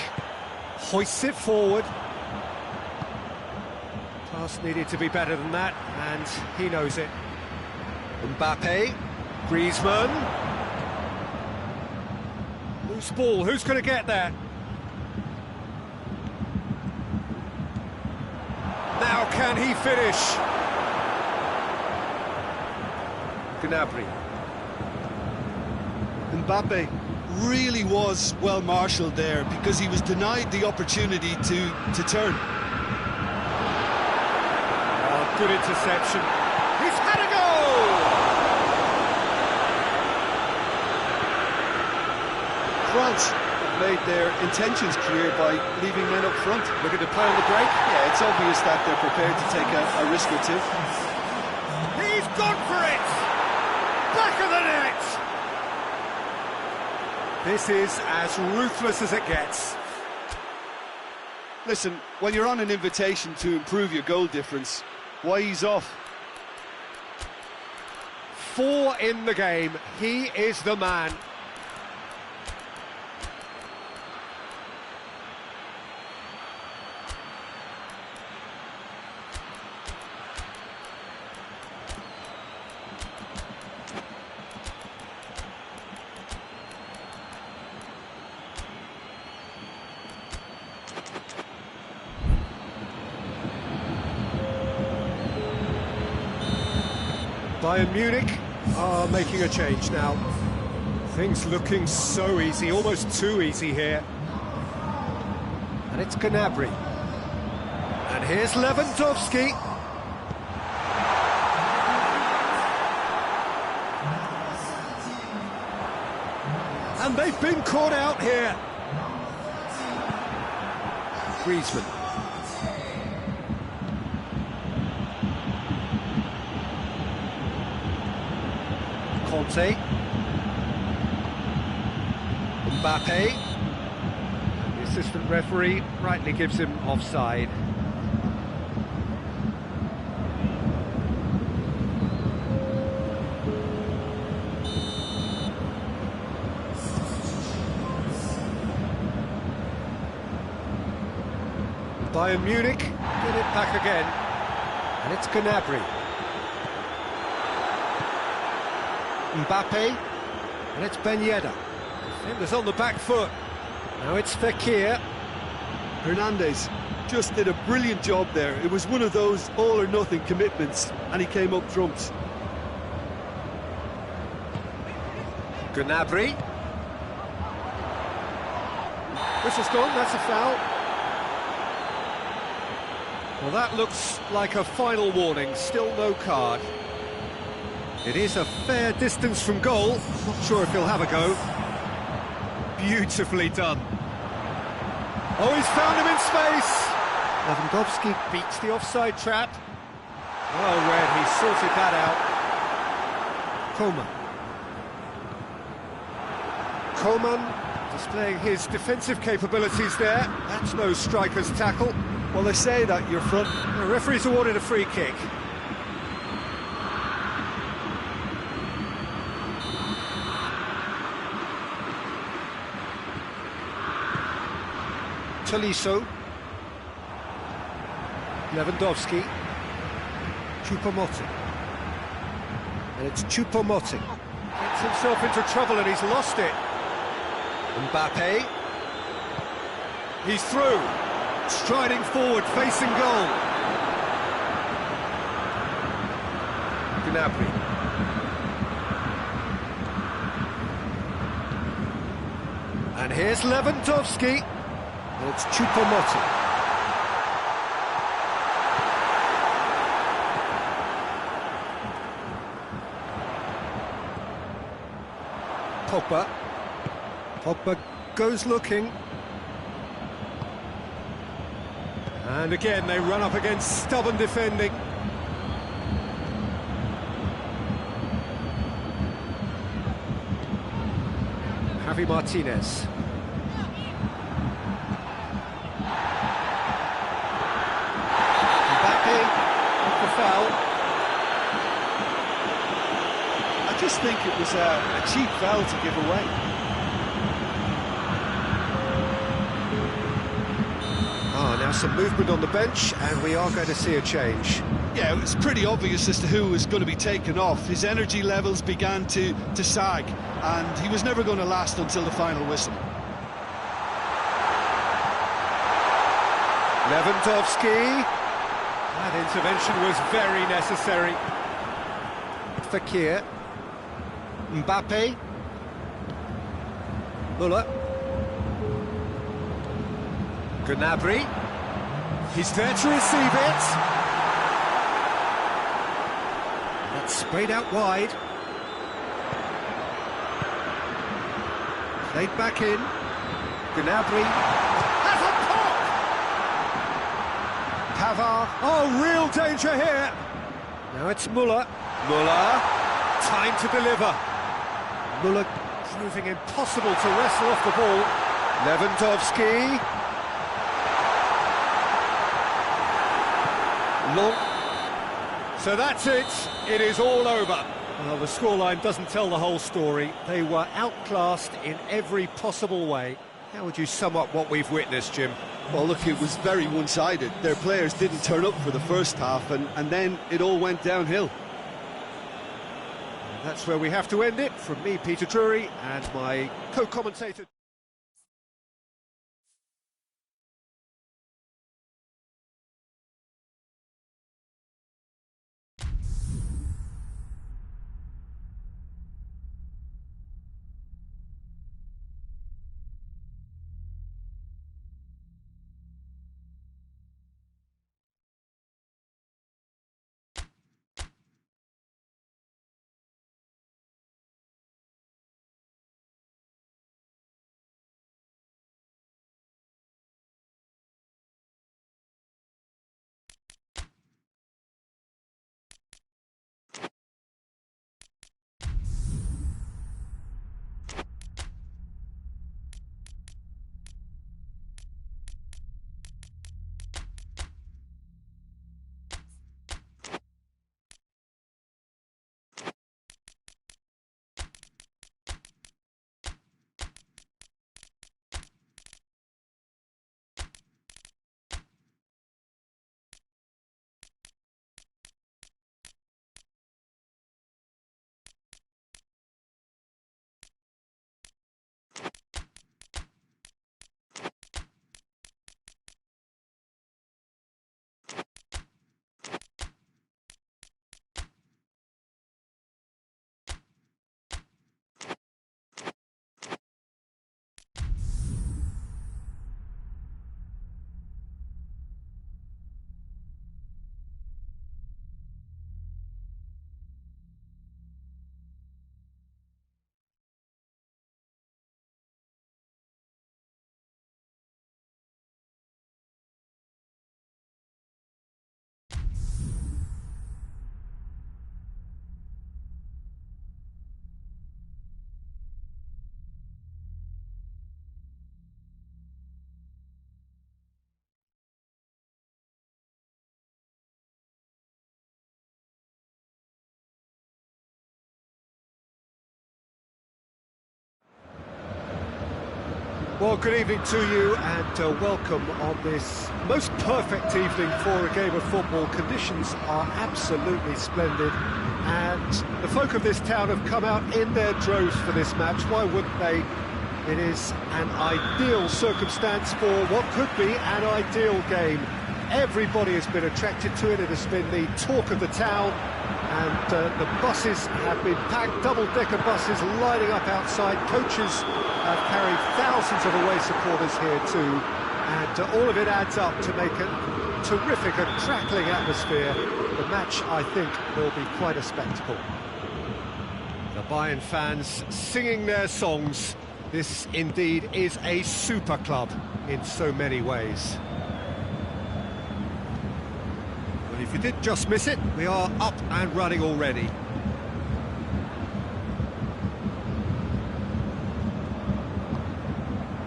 hoists it forward. Pass needed to be better than that, and he knows it. Mbappe. Griezmann. Loose ball, who's going to get that? Now can he finish? Gnabry. Mbappe really was well marshalled there, because he was denied the opportunity to turn. Oh, good interception. He's had a goal! France made their intentions clear by leaving men up front. Looking to play on the break. Yeah, it's obvious that they're prepared to take a risk or two. He's gone for it! Back of the net! This is as ruthless as it gets. Listen, when you're on an invitation to improve your goal difference, why ease off? 4 in the game. He is the man. Bayern Munich are making a change now. Things looking so easy, almost too easy here. And it's Gnabry. And here's Lewandowski. And they've been caught out here. Griezmann. Conte. Mbappe. The assistant referee rightly gives him offside. Bayern Munich get it back again, and it's Gnabry. Mbappe, and it's Ben Yedder. Defenders on the back foot. Now it's Fekir. Hernandez just did a brilliant job there. It was one of those all-or-nothing commitments, and he came up trumps. Gnabry. Whistle's gone, that's a foul. Well, that looks like a final warning, still no card. It is a fair distance from goal. Not sure if he'll have a go. Beautifully done. Oh, he's found him in space. Lewandowski beats the offside trap. Well read, he sorted that out. Coman displaying his defensive capabilities there. That's no striker's tackle. Well, they say that your front... The referee's awarded a free kick. Tolisso. Lewandowski. Choupo-Moting. And it's Choupo-Moting. Gets himself into trouble and he's lost it. Mbappe. He's through. Striding forward, facing goal. Gnabry. And here's Lewandowski. And it's Choupo-Moting. Pogba goes looking. And again, they run up against stubborn defending. Javi Martinez. Mbappe, off the foul. I just think it was a cheap foul to give away. Now some movement on the bench, and we are going to see a change. Yeah, it was pretty obvious as to who was going to be taken off. His energy levels began to sag, and he was never going to last until the final whistle. Lewandowski. That intervention was very necessary. Fekir. Mbappe. Müller. Gnabry. He's there to receive it. That's sprayed out wide. Played back in. Gnabry has a pop! Pavard. Oh, real danger here. Now it's Müller. Müller. Time to deliver. Müller proving impossible to wrestle off the ball. Lewandowski. Long. So that's it. It is all over. Well, the scoreline doesn't tell the whole story. They were outclassed in every possible way. How would you sum up what we've witnessed, Jim? Well, look, it was very one-sided. Their players didn't turn up for the first half, and then it all went downhill. And that's where we have to end it. From me, Peter Drury, and my co-commentator... Well, good evening to you and welcome on this most perfect evening for a game of football. Conditions are absolutely splendid and the folk of this town have come out in their droves for this match. Why wouldn't they? It is an ideal circumstance for what could be an ideal game. Everybody has been attracted to it. It has been the talk of the town, and the buses have been packed, double-decker buses lining up outside. Coaches have carried thousands of away supporters here too, and all of it adds up to make a terrific and crackling atmosphere. The match, I think, will be quite a spectacle. The Bayern fans singing their songs. This indeed is a super club in so many ways. Well, if you did just miss it, we are up and running already.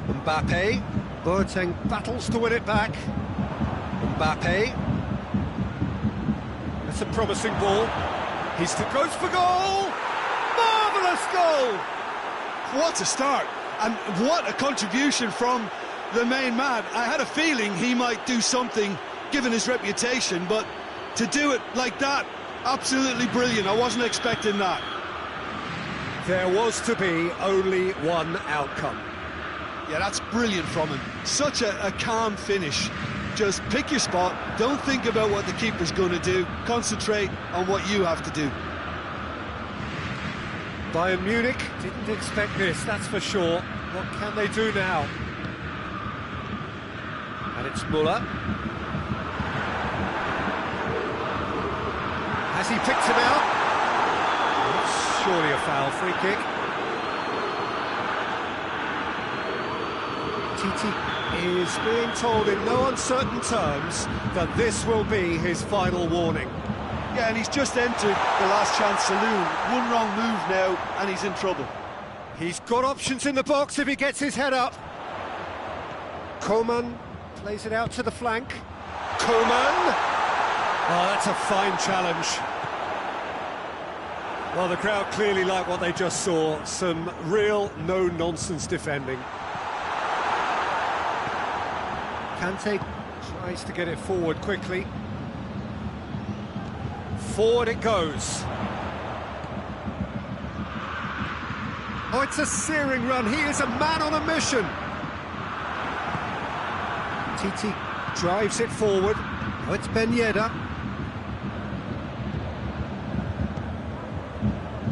Mbappe, Boateng battles to win it back. Mbappe, that's a promising ball. Goes for goal! Marvellous goal! What a start, and what a contribution from the main man. I had a feeling he might do something, given his reputation, but to do it like that, absolutely brilliant. I wasn't expecting that. There was to be only one outcome. Yeah, that's brilliant from him. Such a calm finish. Just pick your spot, don't think about what the keeper's going to do, concentrate on what you have to do. Bayern Munich didn't expect this, that's for sure. What can they do now? And it's Müller. Has he picked him out? That's surely a foul, free kick. Htc is being told in no uncertain terms that this will be his final warning. Yeah, and he's just entered the last chance saloon. One wrong move now, and he's in trouble. He's got options in the box if he gets his head up. Coman plays it out to the flank. Coman! Oh, that's a fine challenge. Well, the crowd clearly like what they just saw. Some real no-nonsense defending. Kante tries to get it forward quickly. Forward it goes. Oh, it's a searing run. He is a man on a mission. Titi drives it forward. Oh, it's Ben Yedder.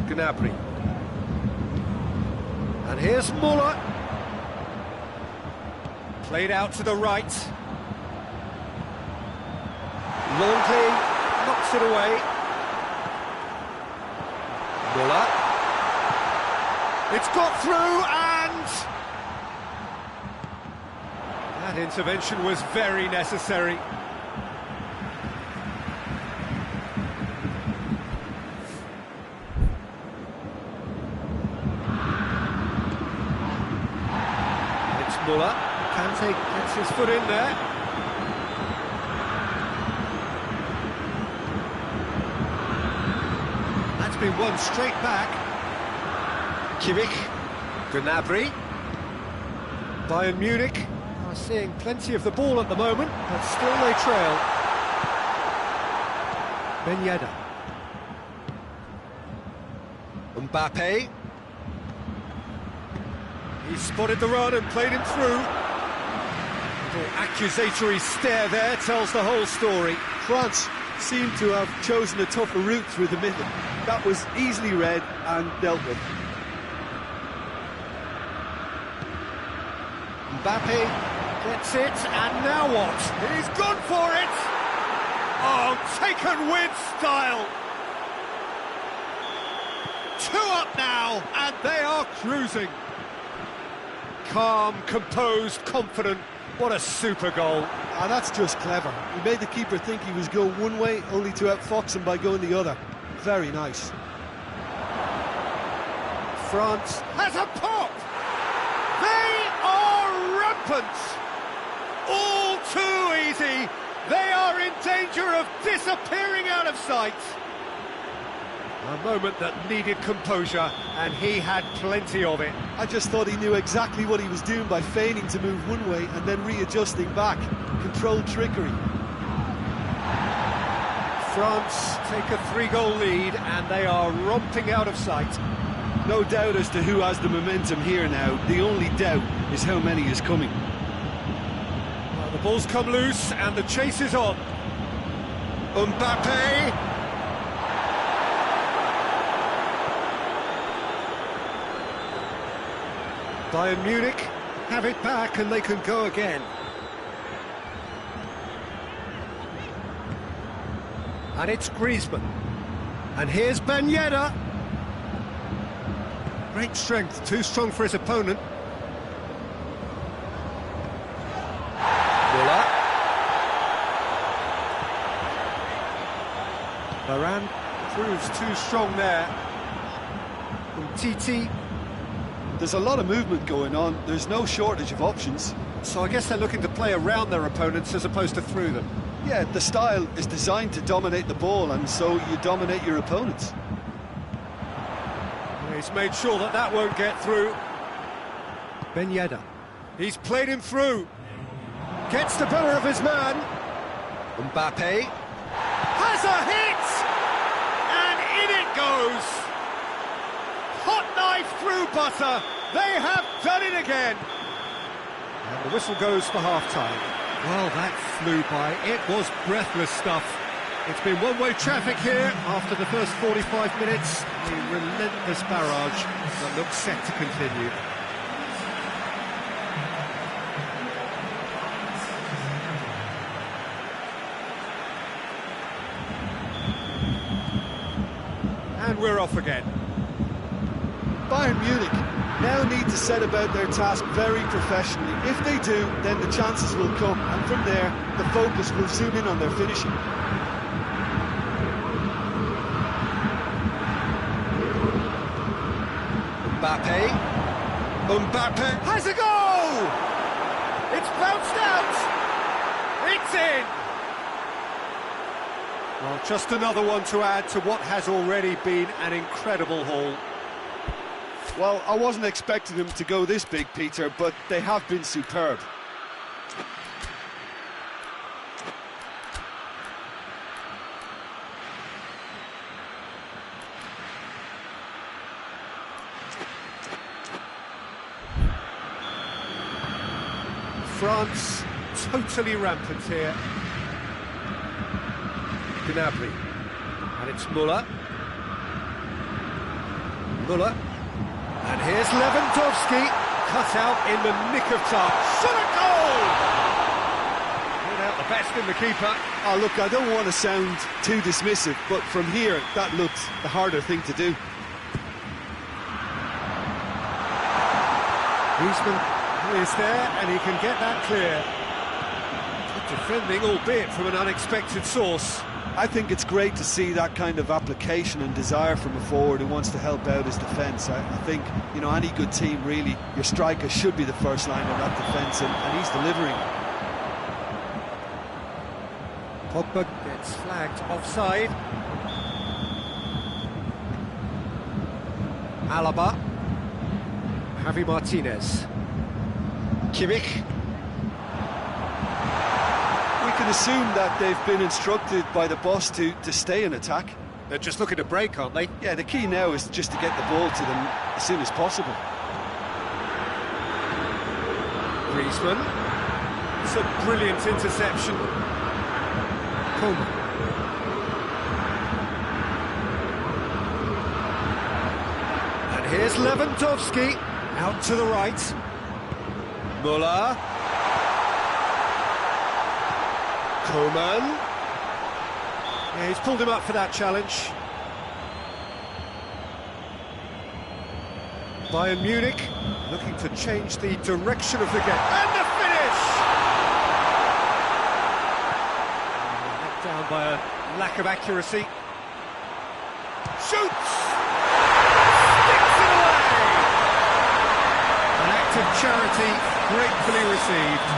Gnabry. And here's Müller. Played out to the right. Longley knocks it away. Müller. It's got through and... that intervention was very necessary. It's Müller. Kante gets his foot in there. That's been won straight back. Kimmich, Gnabry. Bayern Munich are seeing plenty of the ball at the moment, but still they trail. Ben Yedder. Mbappe. He spotted the run and played him through. Little accusatory stare there tells the whole story. France seem to have chosen a tougher route through the middle. That was easily read and dealt with. Mbappe gets it, and now what? He's gone for it! Oh, taken with style! 2 up now, and they are cruising. Calm, composed, confident. What a super goal. And that's just clever. He made the keeper think he was going one way, only to outfox him by going the other. Very nice. France has a pop! They are rampant! All too easy! They are in danger of disappearing out of sight! A moment that needed composure, and he had plenty of it. I just thought he knew exactly what he was doing by feigning to move one way and then readjusting back. Controlled trickery. France take a 3-goal lead, and they are romping out of sight. No doubt as to who has the momentum here now. The only doubt is how many is coming. Well, the ball's come loose, and the chase is on. Mbappe. Bayern Munich have it back, and they can go again. And it's Griezmann. And here's Ben Yedder. Great strength, too strong for his opponent. Müller. Varane proves too strong there. Htc. There's a lot of movement going on. There's no shortage of options. So I guess they're looking to play around their opponents as opposed to through them. Yeah, the style is designed to dominate the ball, and so you dominate your opponents. He's made sure that that won't get through. Ben Yedder. He's played him through. Gets the better of his man. Mbappe. Has a hit! And in it goes! Hot knife through butter. They have done it again. And the whistle goes for half-time. Well, that flew by. It was breathless stuff. It's been one-way traffic here after the first 45 minutes. A relentless barrage that looks set to continue. And we're off again. Bayern Munich now need to set about their task very professionally. If they do, then the chances will come, and from there, the focus will zoom in on their finishing. Mbappe has a goal! It's bounced out! It's in! Well, just another one to add to what has already been an incredible haul. Well, I wasn't expecting them to go this big, Peter, but they have been superb. France totally rampant here. Gnabry. And it's Müller. Müller. And here's Lewandowski, cut out in the nick of time. Shot a goal! Brought out the best in the keeper. Oh, look, I don't want to sound too dismissive, but from here, that looks the harder thing to do. Griezmann is there, and he can get that clear. Good defending, albeit from an unexpected source. I think it's great to see that kind of application and desire from a forward who wants to help out his defence. I think, you know, any good team, really, your striker should be the first line of that defence, and he's delivering. Pogba gets flagged offside. Alaba. Javi Martinez. Kimmich. We can assume that they've been instructed by the boss to stay in attack. They're just looking to break, aren't they? Yeah, the key now is just to get the ball to them as soon as possible. Griezmann. It's a brilliant interception. Coleman. And here's Lewandowski. Out to the right. Müller. Coleman. Yeah, he's pulled him up for that challenge. Bayern Munich looking to change the direction of the game. And the finish! Let down by a lack of accuracy. Shoots! Sticks it away! An act of charity gratefully received.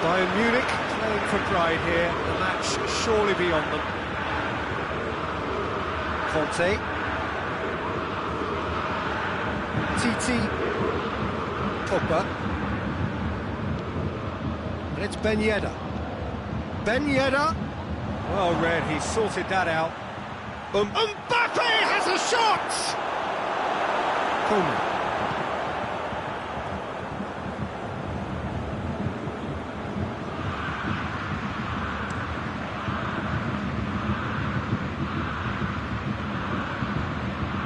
Bayern Munich playing for pride here, the match surely beyond them. Conte. Htc Pogba. And it's Ben Yedder. Ben Yedder. Well read, he sorted that out. Mbappe has a shot! Coleman.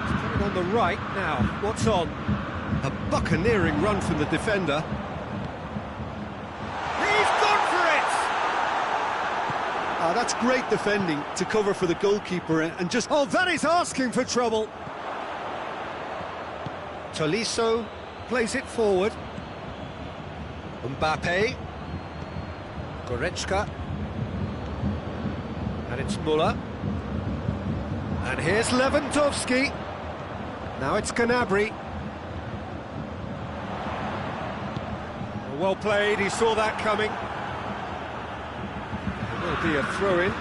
He's coming on the right now. What's on? A buccaneering run from the defender. That's great defending to cover for the goalkeeper and just... Oh, that is asking for trouble. Tolisso plays it forward. Mbappe. Goretzka. And it's Muller. And here's Lewandowski. Now it's Gnabry. Well played, he saw that coming. Will be a throw-in.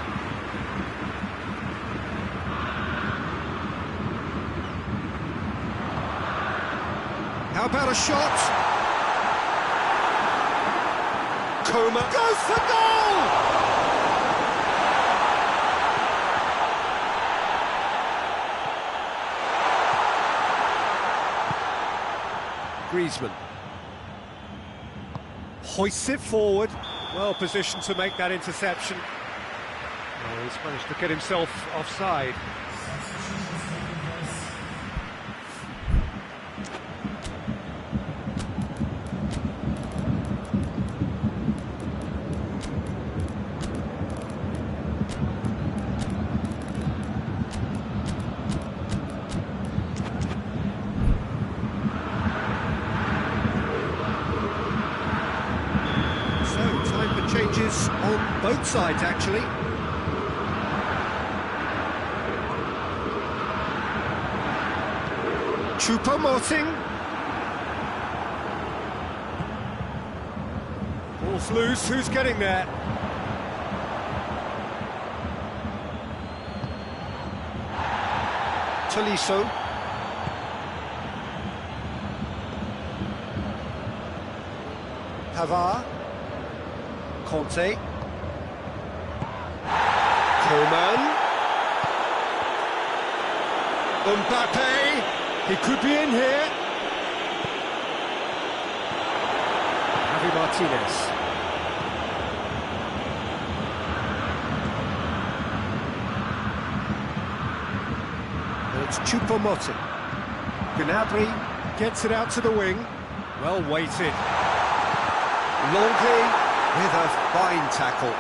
How about a shot? Comer goes for goal! Griezmann hoists it forward. Well positioned to make that interception. Oh, he's managed to get himself offside. Changes on both sides, actually. Choupo-Moting. Ball's loose, who's getting there? Tolisso. Pavard. Conte. Coman. Mbappe. He could be in here. Javi Martinez. And it's Choupo-Moting. Gnabry gets it out to the wing. Well weighted. Longley with a fine tackle.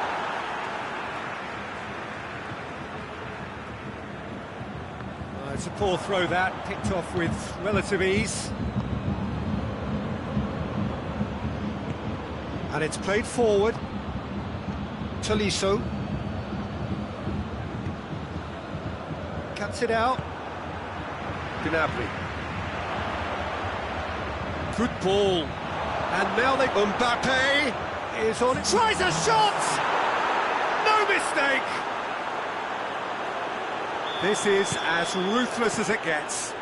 It's a poor throw that, picked off with relative ease. And it's played forward. Tolisso. Cuts it out. Gnabry. Good ball. And now they... Mbappe is on it. Tries a shot! No mistake! This is as ruthless as it gets.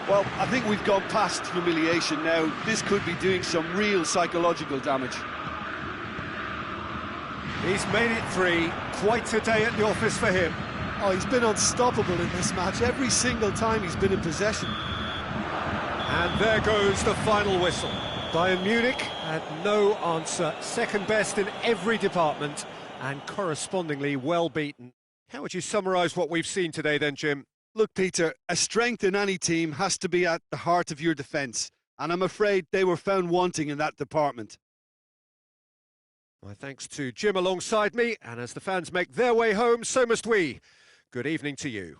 Well, I think we've gone past humiliation now. This could be doing some real psychological damage. He's made it 3. Quite a day at the office for him. Oh, he's been unstoppable in this match every single time he's been in possession. And there goes the final whistle. Bayern Munich had no answer. Second best in every department and correspondingly well beaten. How would you summarise what we've seen today then, Jim? Look, Peter, a strength in any team has to be at the heart of your defence, and I'm afraid they were found wanting in that department. My thanks to Jim alongside me, and as the fans make their way home, so must we. Good evening to you.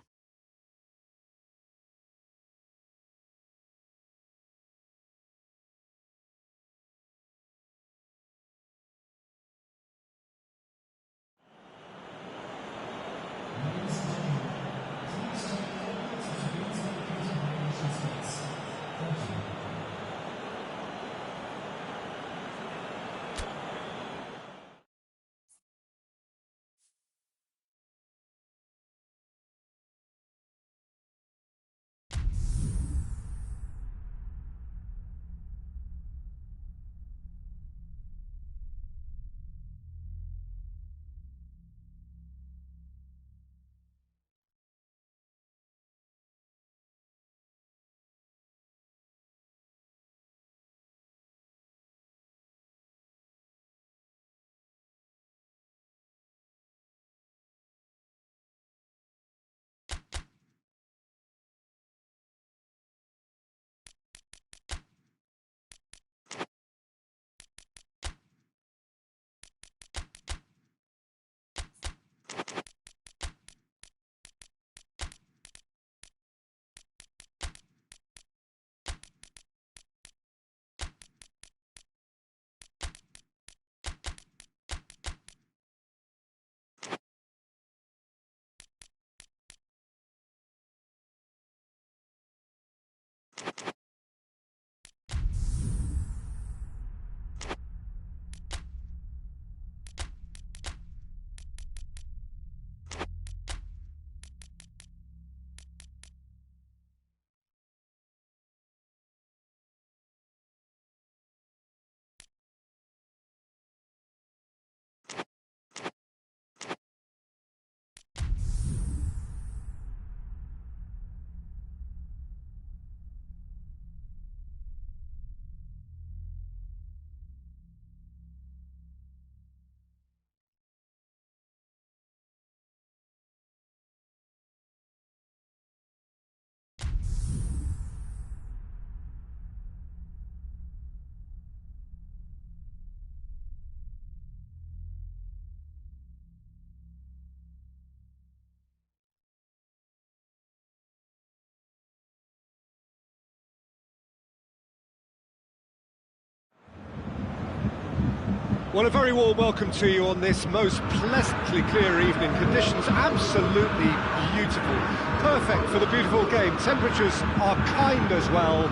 Well, a very warm welcome to you on this most pleasantly clear evening. Conditions absolutely beautiful. Perfect for the beautiful game. Temperatures are kind as well.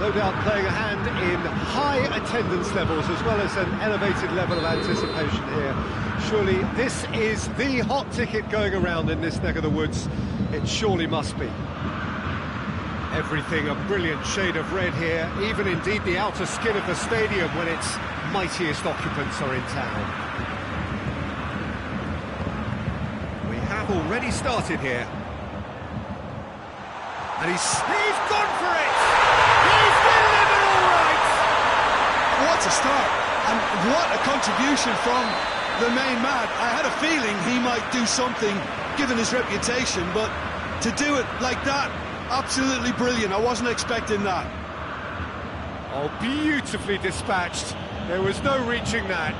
No doubt playing a hand in high attendance levels as well as an elevated level of anticipation here. Surely this is the hot ticket going around in this neck of the woods. It surely must be. Everything a brilliant shade of red here, even indeed the outer skin of the stadium when its mightiest occupants are in town. We have already started here. And he's gone for it! He's delivered all right! What a start, and what a contribution from the main man. I had a feeling he might do something, given his reputation, but to do it like that, absolutely brilliant. I wasn't expecting that. Oh, beautifully dispatched. There was no reaching that.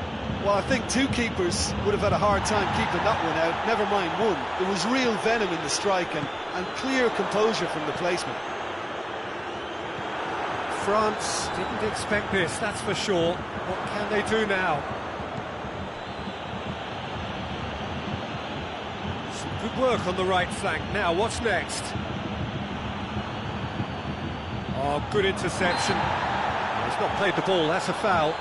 Well, I think two keepers would have had a hard time keeping that one out, never mind one. There was real venom in the strike and clear composure from the placement. France didn't expect this, that's for sure. What can they do now? Some good work on the right flank. Now, what's next? Oh, good interception. He's not played the ball, that's a foul.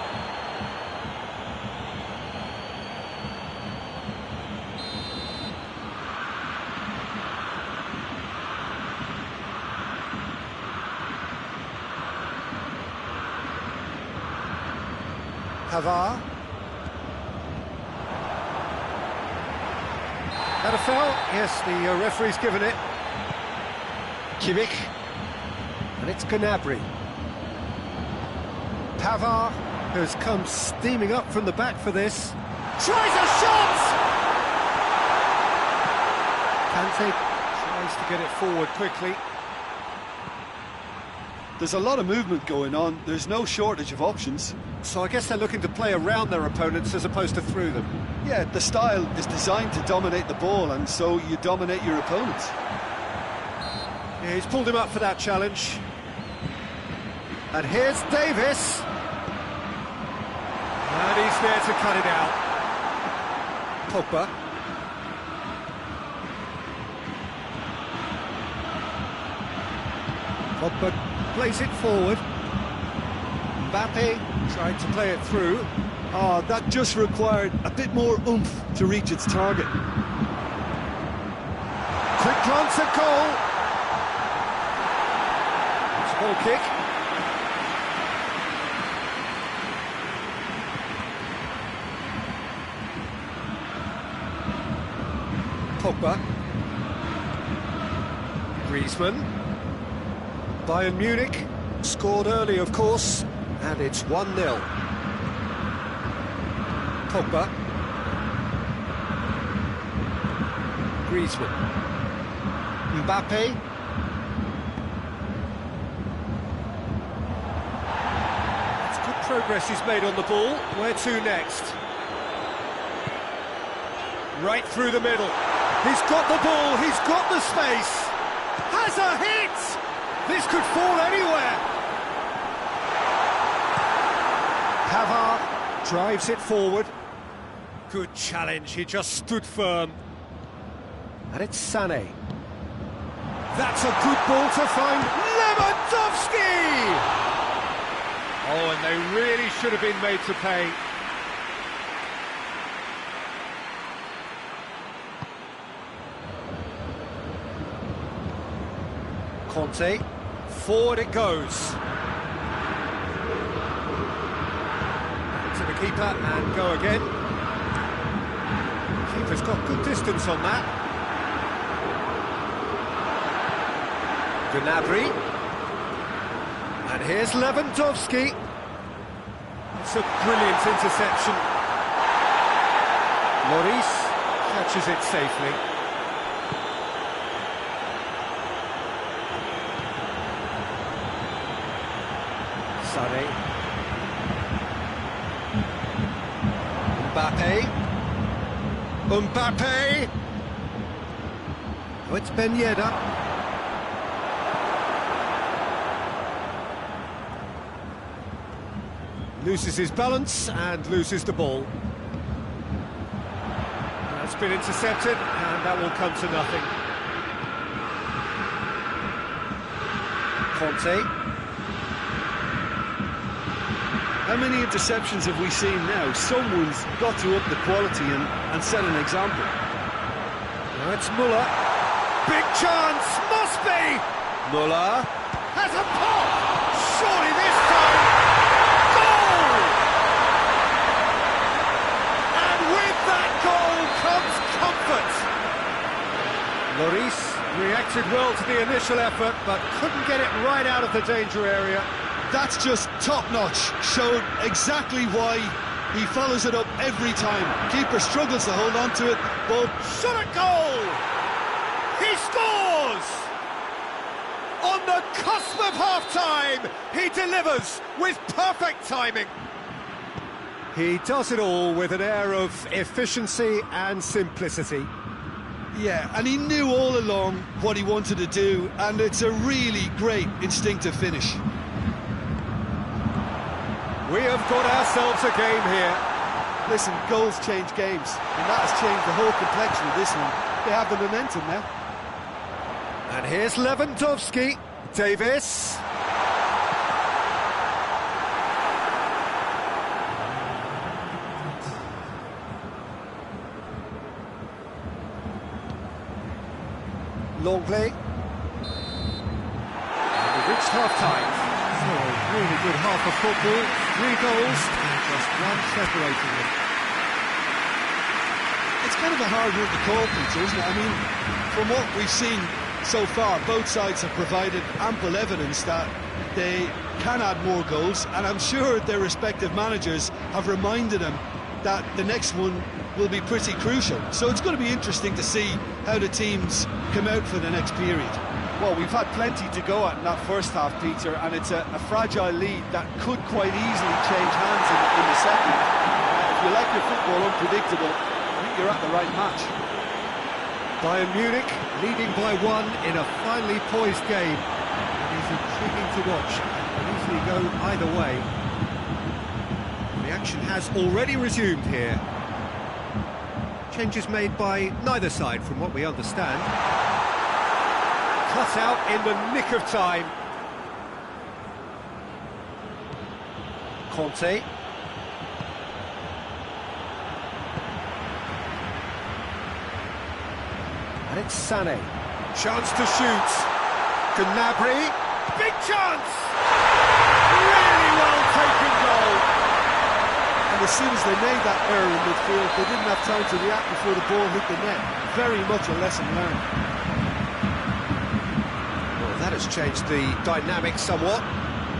Havard. That a foul? Yes, the referee's given it. Kimmich. And it's Gnabry. Pavard has come steaming up from the back for this. Tries a shot! Kante tries to get it forward quickly. There's a lot of movement going on. There's no shortage of options. So I guess they're looking to play around their opponents as opposed to through them. Yeah, the style is designed to dominate the ball, and so you dominate your opponents. Yeah, he's pulled him up for that challenge. And here's Davis. And he's there to cut it out. Pogba. Pogba plays it forward. Mbappe tried to play it through. Oh, that just required a bit more oomph to reach its target. Quick glance at goal. It's a goal kick. Pogba. Griezmann. Bayern Munich scored early, of course, and it's 1-0. Pogba. Griezmann. Mbappe. That's good progress he's made on the ball. Where to next? Right through the middle. He's got the ball, he's got the space. Has a hit! This could fall anywhere. Pavard drives it forward. Good challenge, he just stood firm. And it's Sané. That's a good ball to find Lewandowski! Oh, and they really should have been made to pay. Conte, forward it goes. To the keeper and go again. Keeper's got good distance on that. Gnabry. And here's Lewandowski. It's a brilliant interception. Lloris catches it safely. Sané. Mbappe. Oh, it's Ben Yedder. Loses his balance and loses the ball. That's been intercepted, and that will come to nothing. Conte. How many interceptions have we seen now? Someone's got to up the quality and set an example. Now it's Muller. Big chance, must be! Muller has a pop! Surely this time! Goal! And with that goal comes comfort! Lloris reacted well to the initial effort, but couldn't get it right out of the danger area. That's just top-notch, showed exactly why he follows it up every time. Keeper struggles to hold on to it, but shot at goal! He scores! On the cusp of half-time, he delivers with perfect timing. He does it all with an air of efficiency and simplicity. yeah, and he knew all along what he wanted to do, and it's a really great instinctive finish. We have got ourselves a game here. Listen, goals change games, and that has changed the whole complexion of this one. They have the momentum now. And here's Lewandowski. Davis. Longley. And we've reached half-time. So, a really good half of football. 3 goals and just one separating them. It's kind of a hard one to call, Peter, isn't it? I mean, from what we've seen so far, both sides have provided ample evidence that they can add more goals, and I'm sure their respective managers have reminded them that the next one will be pretty crucial. So it's going to be interesting to see how the teams come out for the next period. Well, we've had plenty to go at in that first half, Peter, and it's a fragile lead that could quite easily change hands in the second. If you like your football unpredictable, I think you're at the right match. Bayern Munich leading by 1 in a finely poised game. It is intriguing to watch. It can easily go either way. The action has already resumed here. Changes made by neither side, from what we understand. Cut out in the nick of time. Conte. And it's Sané. Chance to shoot. Gnabry. Big chance! Really well taken goal. And as soon as they made that error in midfield, they didn't have time to react before the ball hit the net. Very much a lesson learned. Well, that has changed the dynamic somewhat.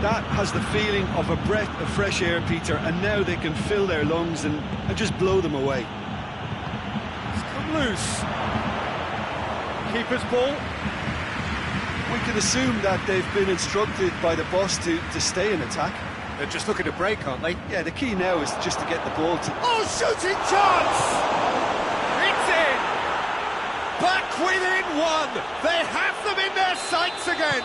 That has the feeling of a breath of fresh air, Peter, and now they can fill their lungs and just blow them away. It's come loose. Keeper's ball. We can assume that they've been instructed by the boss to stay in attack. They're just looking to break, aren't they? Yeah, the key now is just to get the ball to... Oh, shooting chance! It's in! Back within 1! They have them in their sights again!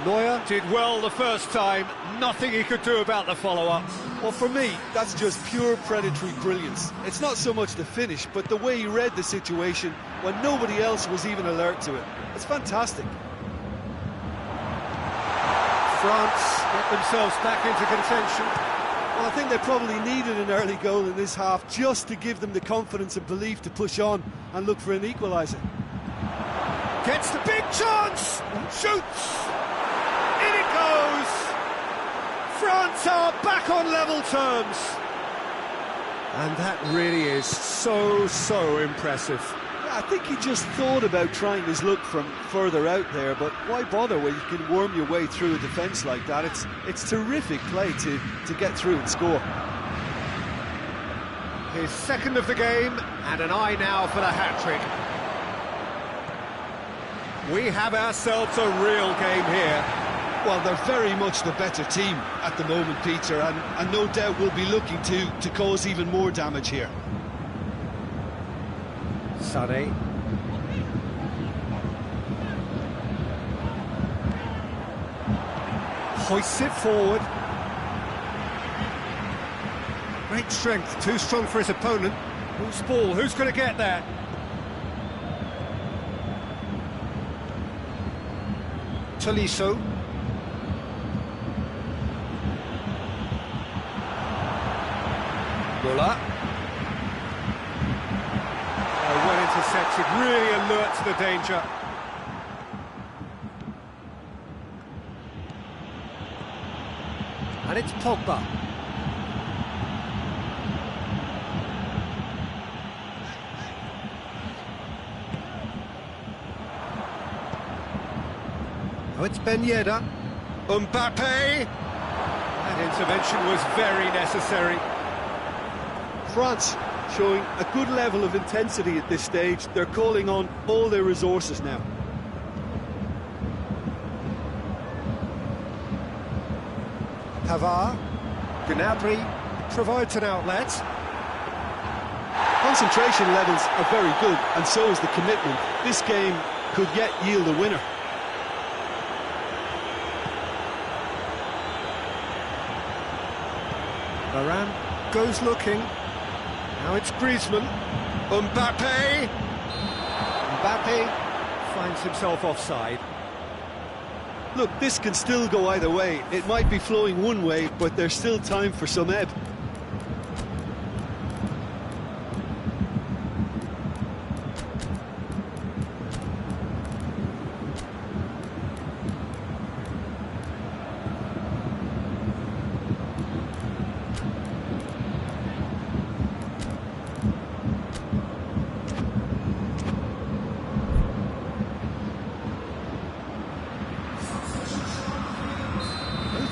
Neuer did well the first time, nothing he could do about the follow-up. Well, for me, that's just pure predatory brilliance. It's not so much the finish, but the way he read the situation when nobody else was even alert to it. It's fantastic. France get themselves back into contention. Well, I think they probably needed an early goal in this half just to give them the confidence and belief to push on and look for an equaliser. Gets the big chance! Shoots! In it goes! France are back on level terms! And that really is so impressive. Yeah, I think he just thought about trying his luck from further out there, but why bother when you can worm your way through a defence like that? It's terrific play to get through and score. His second of the game, and an eye now for the hat-trick. We have ourselves a real game here. Well, they're very much the better team at the moment, Peter, and no doubt will be looking to cause even more damage here. Sané. Hoists it forward. Great strength, too strong for his opponent. Who's ball? Who's going to get there? Tolisso. Muller. Oh, well intercepted, really alert to the danger. And it's Pogba. Oh, it's Ben Yedder. Mbappe! That intervention was very necessary. France showing a good level of intensity at this stage. They're calling on all their resources now. Pavard. Gnabry provides an outlet. Concentration levels are very good, and so is the commitment. This game could yet yield a winner. Varane goes looking. Now it's Griezmann. Mbappe! Mbappe finds himself offside. Look, this can still go either way. It might be flowing one way, but there's still time for some ebb.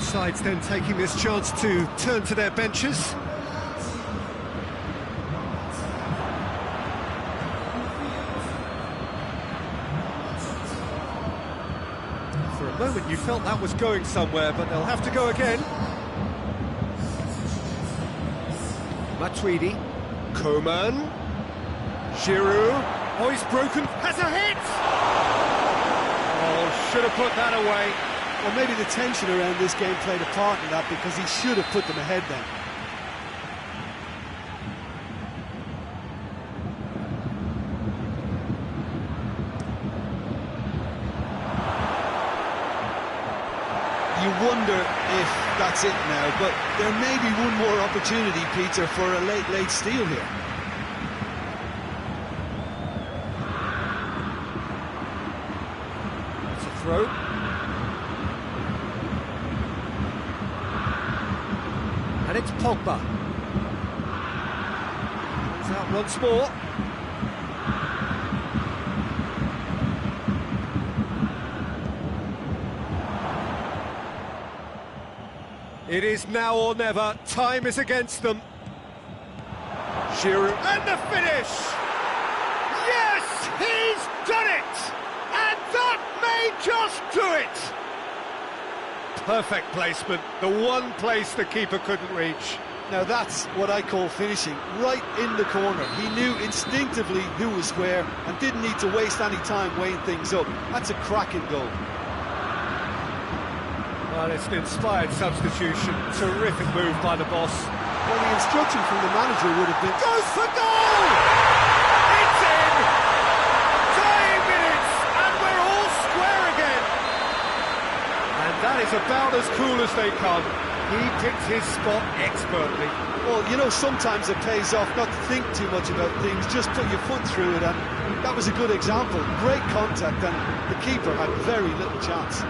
Sides then taking this chance to turn to their benches. For a moment you felt that was going somewhere, but they'll have to go again. Matuidi, Coman, Giroud. Oh, he's broken, has a hit! Oh, should have put that away. Well, maybe the tension around this game played a part in that, because he should have put them ahead then. You wonder if that's it now, but there may be one more opportunity, Peter, for a late steal here. It's a throw. And it's Pogba. It's out once more. It is now or never. Time is against them. Giroud. And the finish! Yes! He's done it! And that may just do it! Perfect placement, the one place the keeper couldn't reach. Now that's what I call finishing, right in the corner. He knew instinctively who was where and didn't need to waste any time weighing things up. That's a cracking goal. Well, it's an inspired substitution. Terrific move by the boss. Well, the instruction from the manager would have been... Goes for goal! It's in! Dying minutes, and we're all square again! And that is about as cool as they come. He picked his spot expertly. Well, you know, sometimes it pays off not to think too much about things, just put your foot through it, and that was a good example. Great contact, and the keeper had very little chance.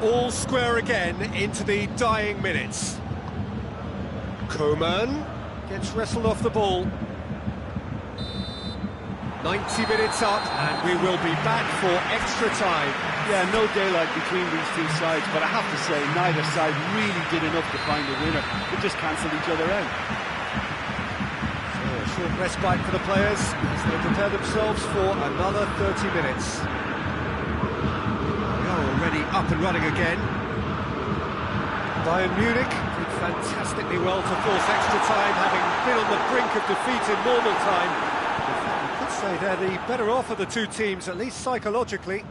All square again into the dying minutes. Coman gets wrestled off the ball. 90 minutes up, and we will be back for extra time. Yeah, no daylight between these two sides, but I have to say, neither side really did enough to find a winner. They just cancelled each other out. So a short respite for the players as they prepare themselves for another 30 minutes. We are already up and running again. Bayern Munich did fantastically well to force extra time, having been on the brink of defeat in normal time. You could say they're the better off of the two teams, at least psychologically.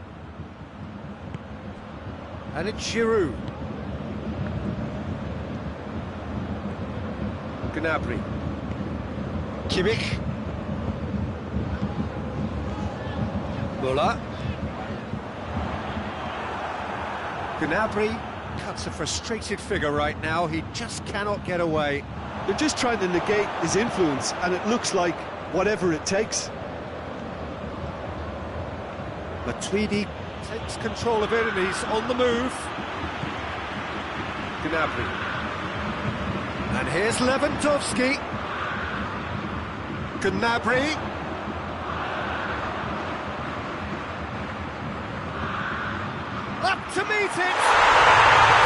And it's Giroud. Gnabry. Kimmich. Müller. Gnabry cuts a frustrated figure right now. He just cannot get away. They're just trying to negate his influence, and it looks like whatever it takes. Matuidi takes control of it and he's on the move. Gnabry. And here's Lewandowski. Gnabry. Up to meet it.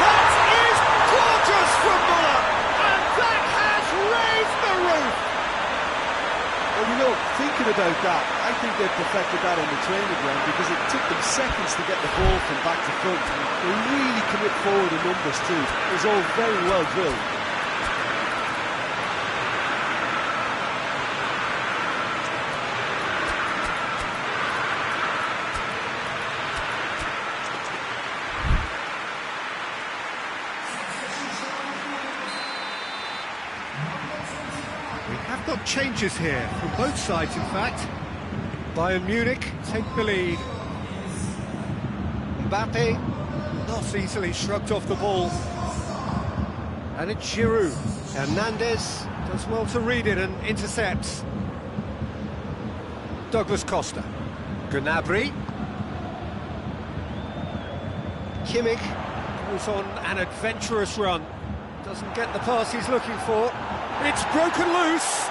That is gorgeous from Müller. And that has raised the roof. Well, you know, thinking about that, I think they've perfected that on the training ground because it took them seconds to get the ball from back to front. They really commit forward in numbers too. It was all very well drilled. Have got changes here from both sides, in fact. Bayern Munich take the lead. Mbappe not easily shrugged off the ball. And it's Giroud. Hernandez does well to read it and intercepts. Douglas Costa. Gnabry. Kimmich goes on an adventurous run. Doesn't get the pass he's looking for. It's broken loose.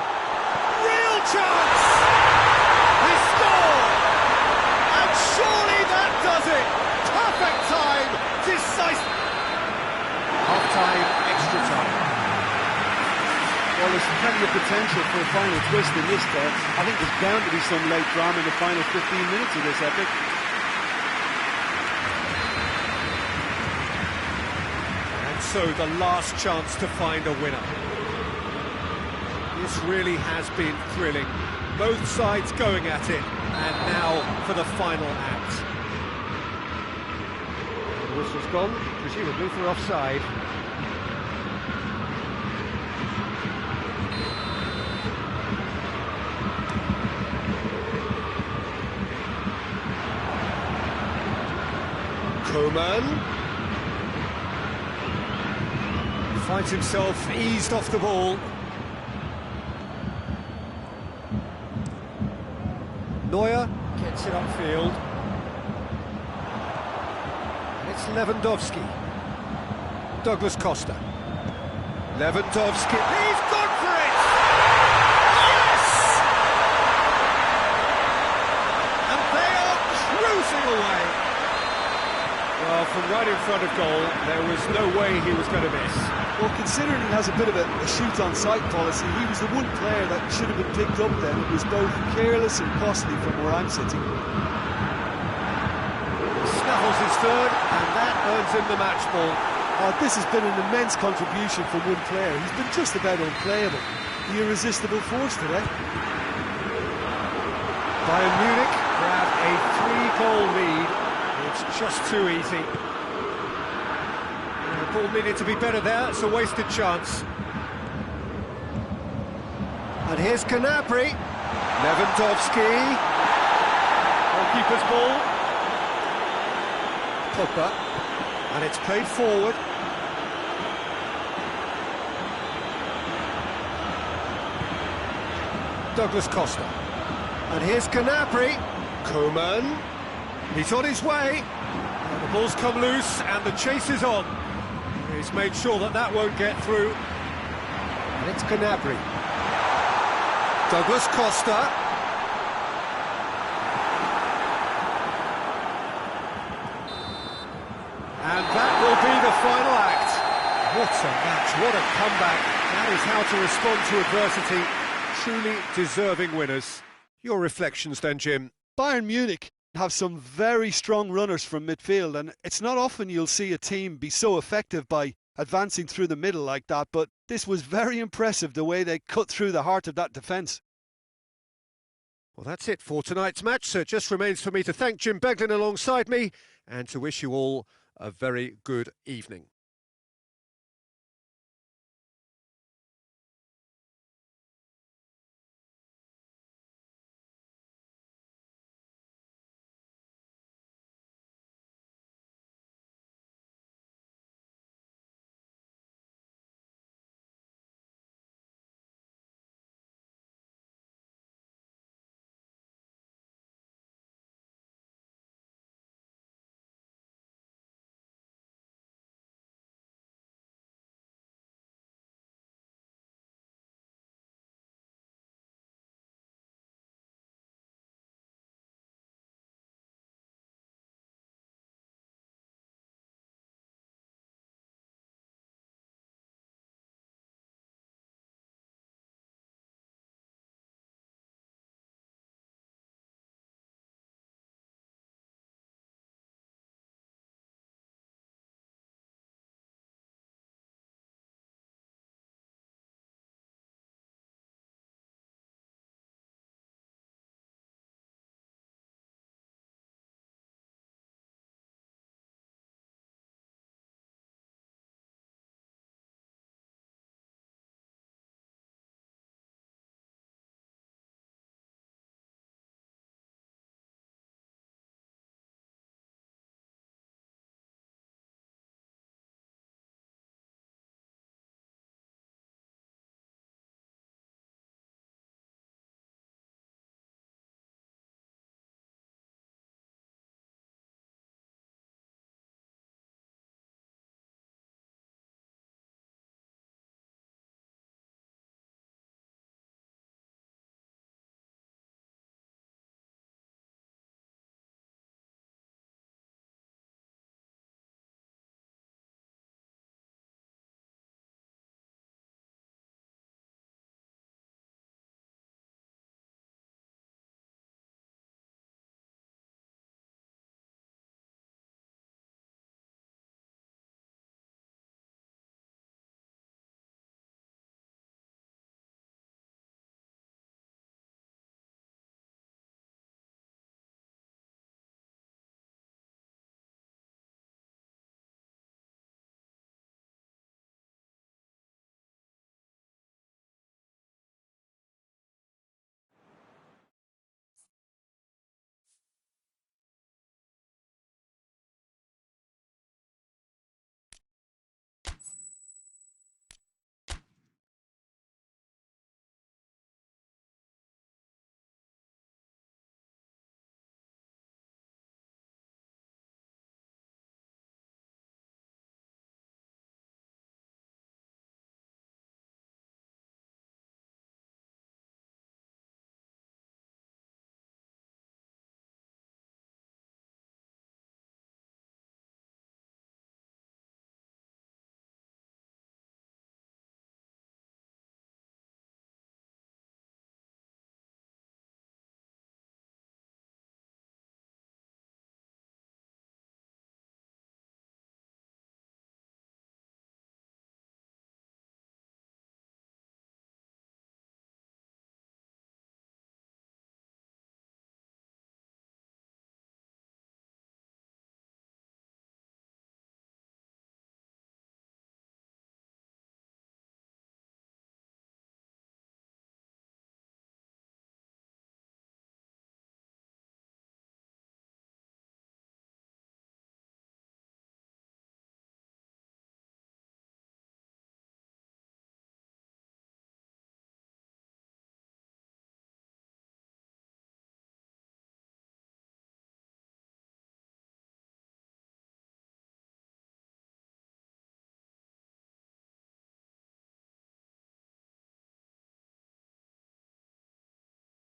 Real chance. He scored. And surely that does it. Perfect time. Decisive. Half-time, extra time. Well, there's plenty of potential for a final twist in this game. I think there's bound to be some late drama in the final 15 minutes of this epic. And so the last chance to find a winner. This really has been thrilling. Both sides going at it, and now for the final act. The whistle's gone, presumably for offside. Coman finds himself eased off the ball. Neuer gets it upfield. And it's Lewandowski. Douglas Costa. Lewandowski. He's gone for it! Yes! And they are cruising away. Well, from right in front of goal, there was no way he was going to miss. Well, considering he has a bit of a shoot-on-sight policy, he was the one player that should have been picked up then. It was both careless and costly from where I'm sitting. Snuffles his third, and that earns him the match ball. This has been an immense contribution from one player. He's been just about unplayable. The irresistible force today. Bayern Munich grab a 3-goal lead. It's just too easy. Ball needed to be better there, it's a wasted chance. And here's Gnabry. Lewandowski. Goalkeeper's ball. Pogba. And it's played forward. Douglas Costa. And here's Gnabry. Koeman. He's on his way. And the ball's come loose and the chase is on. He's made sure that that won't get through. And it's Gnabry. Douglas Costa. And that will be the final act. What a match, what a comeback. That is how to respond to adversity. Truly deserving winners. Your reflections then, Jim? Bayern Munich have some very strong runners from midfield, and it's not often you'll see a team be so effective by advancing through the middle like that, but this was very impressive the way they cut through the heart of that defence. Well, that's it for tonight's match, so it just remains for me to thank Jim Beglin alongside me and to wish you all a very good evening.